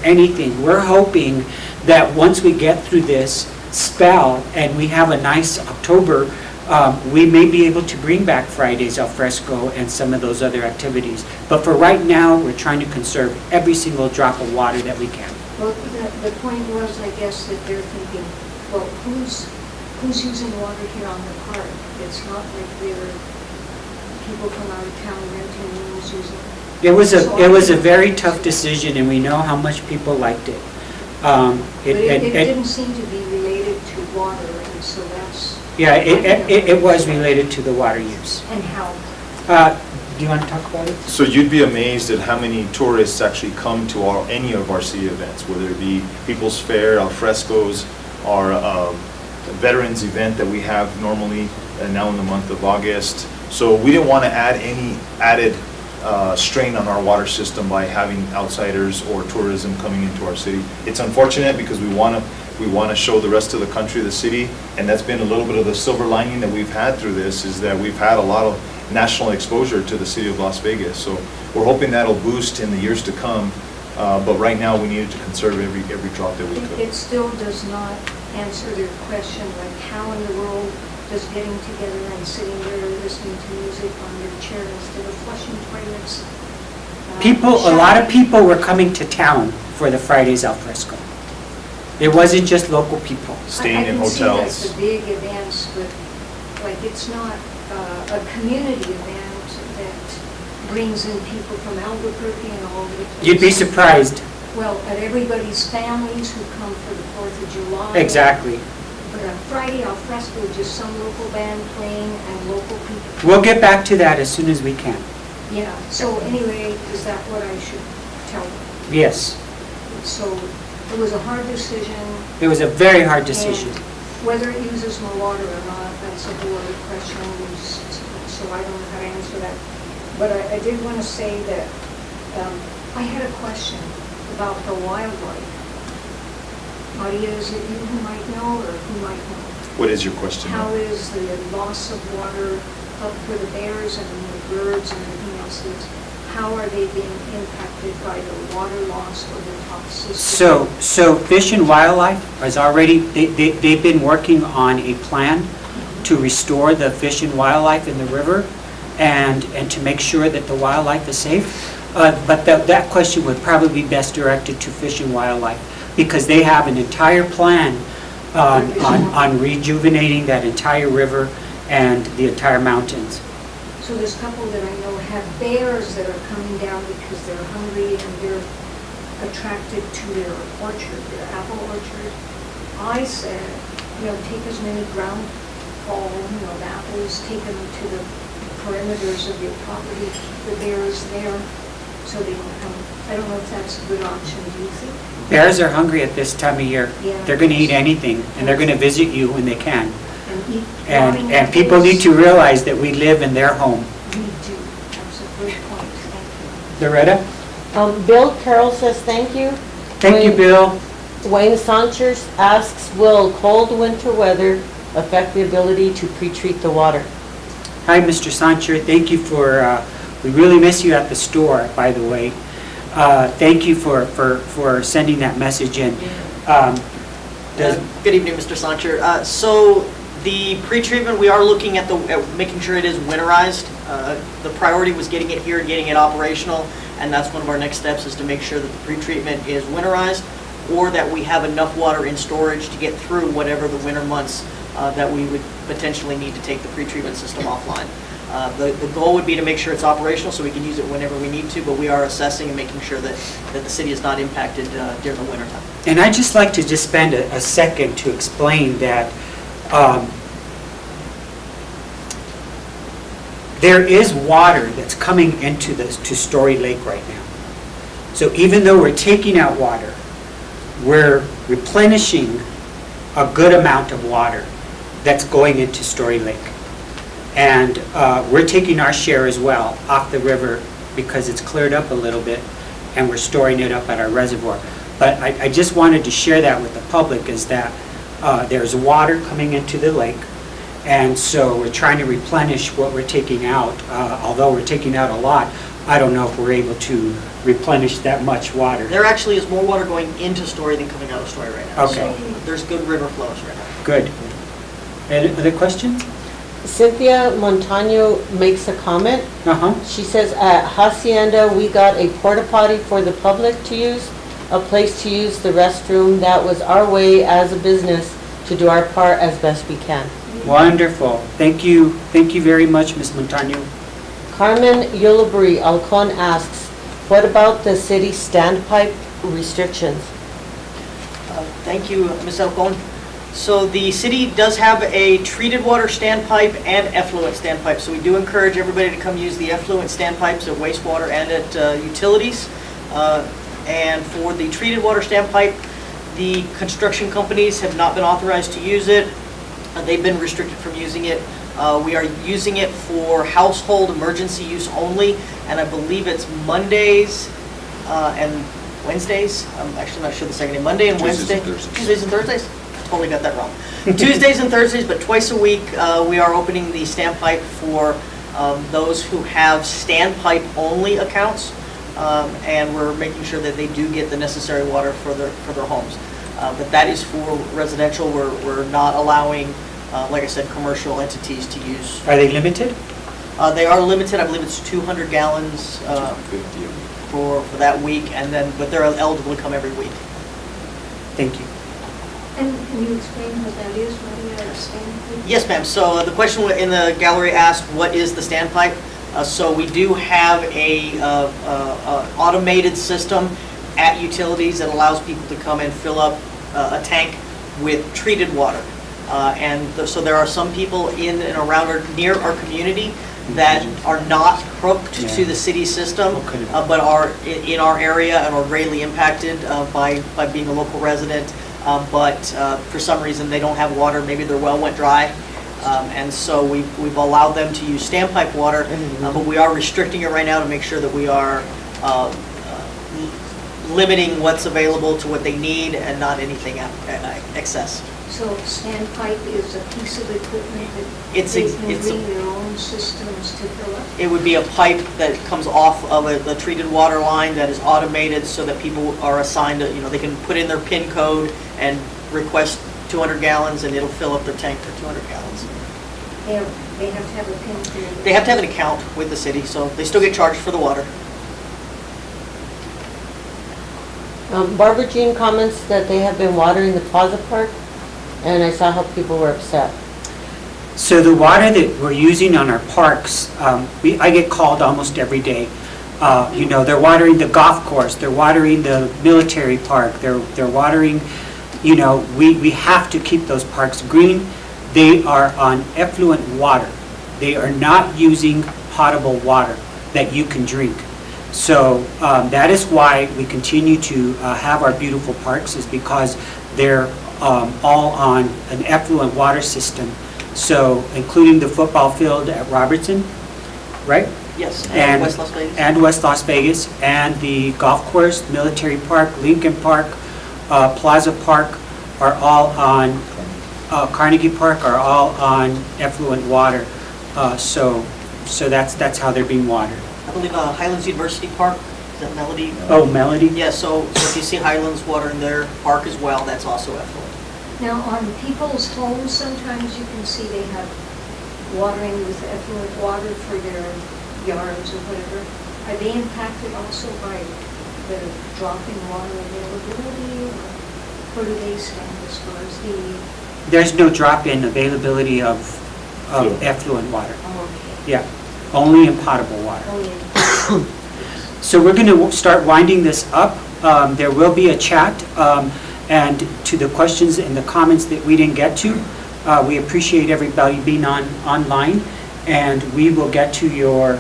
anything. We're hoping that once we get through this spell and we have a nice October, we may be able to bring back Fridays al fresco and some of those other activities. But for right now, we're trying to conserve every single drop of water that we can. Well, the point was, I guess, that they're thinking, well, who's using water here on the park? It's not like they're people from out of town renting rooms using. It was a very tough decision, and we know how much people liked it. But it didn't seem to be related to water, and so that's. Yeah, it was related to the water use. And how? Do you want to talk about it? So you'd be amazed at how many tourists actually come to any of our city events, whether it be People's Fair, al frescos, our veterans event that we have normally now in the month of August. So we didn't want to add any added strain on our water system by having outsiders or tourism coming into our city. It's unfortunate because we want to show the rest of the country, the city, and that's been a little bit of the silver lining that we've had through this, is that we've had a lot of national exposure to the city of Las Vegas. So we're hoping that'll boost in the years to come, but right now we needed to conserve every drop that we could. It still does not answer their question, like how in the world does getting together and sitting there listening to music on your chair instead of flushing toilets? A lot of people were coming to town for the Fridays al fresco. It wasn't just local people. Staying in I can see hotels. like the big events, but like it's not a community event that brings in people from Albuquerque and all over the place. You'd be surprised. Well, at everybody's families who come for the 4th of July. Exactly. But on Friday al fresco, just some local band playing and local people. We'll get back to that as soon as we can. Yeah, so anyway, is that what I should tell them? Yes, So it was a hard decision. it was a very hard decision. And whether it uses more water or not, that's a whole other question, so I don't know how to answer that. But I did want to say that I had a question about the wildlife. Maria, is it you who might know or who might know? What is your question? How is the loss of water up for the bears and the birds and everything else? How are they being impacted by the water loss or the toxicity? So Fish and Wildlife has already, they've been working on a plan to restore the fish and wildlife in the river and to make sure that the wildlife is safe. But that question would probably be best directed to Fish and Wildlife because they have an entire plan on rejuvenating that entire river and the entire mountains. So there's a couple that I know have bears that are coming down because they're hungry and they're attracted to their orchard, their apple orchard. I said, take as many ground fall, you know, the apples taken to the perimeters of your property, the bears there, so they don't come. I don't know if that's a good option, do you think? Bears are hungry at this time of year. Yeah. They're going to eat anything, and they're going to visit you when they can. And eat And rotting people apples? need to realize that we live in their home. We do, that's a good point, thank you. Loretta? Bill Carroll says thank you. Thank you, Wayne- Bill. Wayne Saunders asks, will cold winter weather affect the ability to pre-treat the water? Hi, Mr. Sancher. Thank you for, we really miss you at the store, by the way. Thank you for sending that message in. Does- Good evening, Mr. Sancher. So the pretreatment, we are looking at making sure it is winterized. The priority was getting it here, getting it operational, and that's one of our next steps, is to make sure that the pretreatment is winterized, or that we have enough water in storage to get through whatever the winter months that we would potentially need to take the pretreatment system offline. The goal would be to make sure it's operational so we can use it whenever we need to, but we are assessing and making sure that the city is not impacted during the winter time. And I'd just like to just spend a second to explain that there is water that's coming into to Story Lake right now. So even though we're taking out water, we're replenishing a good amount of water that's going into Story Lake. And we're taking our share as well off the river because it's cleared up a little bit, and we're storing it up at our reservoir. But I just wanted to share that with the public, is that there's water coming into the lake, and so we're trying to replenish what we're taking out. Although we're taking out a lot, I don't know if we're able to replenish that much water. There actually is more water going into Story than coming out of Story right now. Okay. So there's good river flows right now. Good. Any other questions? Cynthia Montano makes a comment. Uh-huh. She says, at Hacienda, we got a porta potty for the public to use, a place to use the restroom. That was our way as a business to do our part as best we can. Wonderful. Thank you. Thank you very much, Ms. Montano. Carmen Yulabri Alcon asks, what about the city standpipe restrictions? Thank you, Ms. Alcon. So the city does have a treated water standpipe and effluent standpipe. So we do encourage everybody to come use the effluent standpipes at wastewater and at utilities. And for the treated water standpipe, the construction companies have not been authorized to use it. They've been restricted from using it. We are using it for household emergency use only, and I believe it's Mondays and Wednesdays. I'm actually not sure the second day. Monday and Wednesday. Tuesdays and Thursdays. Totally got that wrong. Tuesdays and Thursdays, but twice a week we are opening the standpipe for those who have standpipe only accounts, and we're making sure that they do get the necessary water for their homes. But that is for residential. We're not allowing, like I said, commercial entities to use. Are they limited? They are limited. I believe it's 200 gallons for that week, but they're eligible to come every week. Thank you. And can you explain what that is, Maria, a standpipe? Yes, ma'am. So the question in the gallery asked, what is the standpipe? So we do have a automated system at utilities that allows people to come and fill up a tank with treated water. So there are some people in and around near our community that are not hooked to the city system, but are in our area and are greatly impacted by being a local resident. But for some reason they don't have water, maybe their well went dry, and so we've allowed them to use standpipe water, but we are restricting it right now to make sure that we are limiting what's available to what they need and not anything excess. So standpipe is a piece of equipment that It's they a- can it's a- bring their own systems to fill up? It would be a pipe that comes off of the treated water line that is automated so that people are assigned, they can put in their PIN code and request 200 gallons and it'll fill up their tank for 200 gallons. They have to have a PIN code? They have to have an account with the city, so they still get charged for the water. Barbara Jean comments that they have been watering the Plaza Park, and I saw how people were upset. So the water that we're using on our parks, I get called almost every day. They're watering the golf course, they're watering the military park, they're watering, we have to keep those parks green. they are on effluent water. They are not using potable water that you can drink. So that is why we continue to have our beautiful parks, is because they're all on an effluent water system. So including the football field at Robertson, right? Yes, and West Las Vegas. And West Las Vegas, and the golf course, Military Park, Lincoln Park, Plaza Park are all on, Carnegie Park are all on effluent water. So that's how they're being watered. I believe Highlands University Park, is that Melody? Oh, Melody? Yeah, so if you see Highlands water in their park as well, that's also effluent. Now, on people's homes, sometimes you can see they have watering with effluent water for their yards or whatever. Are they impacted also by the drop in water availability, or where do they stand as far as the... There's no drop in availability of effluent water. Oh, okay. Yeah, only in potable water. Only- So we're going to start winding this up. There will be a chat, and to the questions and the comments that we didn't get to, we appreciate everybody being online, and we will get to your,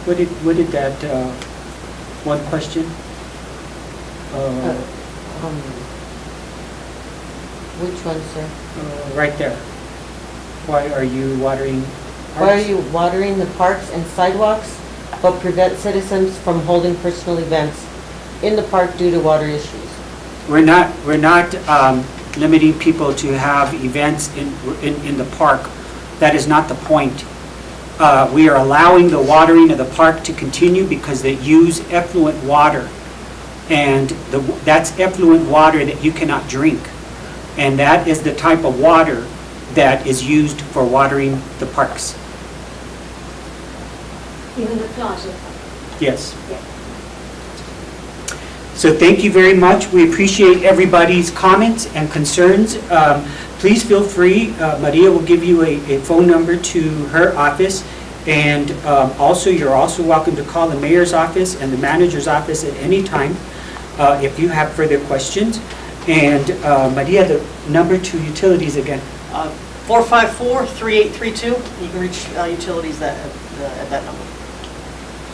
what did that, one question? Which one, sir? Right there. Why are you watering? Why are you watering the parks and sidewalks, but prevent citizens from holding personal events in the park due to water issues? We're not limiting people to have events in the park. That is not the point. We are allowing the watering of the park to continue because they use effluent water. And that's effluent water that you cannot drink. And that is the type of water that is used for watering the parks. Even the plaza. Yes. Yeah. So thank you very much. We appreciate everybody's comments and concerns. Please feel free. Maria will give you a phone number to her office. And also, you're also welcome to call the mayor's office and the manager's office at any time if you have further questions. And Maria, the number to utilities again. 454-3832. You can reach utilities at that number.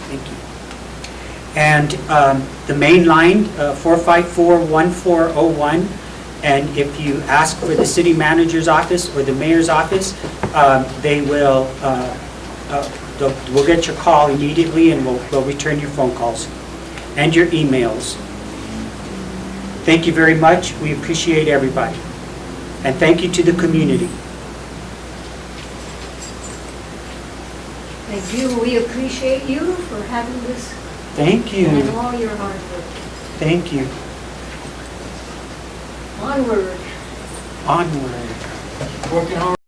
Thank you. And the main line, 454-1401. And if you ask for the city manager's office or the mayor's office, they will we'll get your call immediately, and we'll return your phone calls and your emails. Thank you very much. We appreciate everybody. And thank you to the community. Thank you. We appreciate you for having this Thank you. and all your hard work. Thank you. Onward. Onward. Working hard.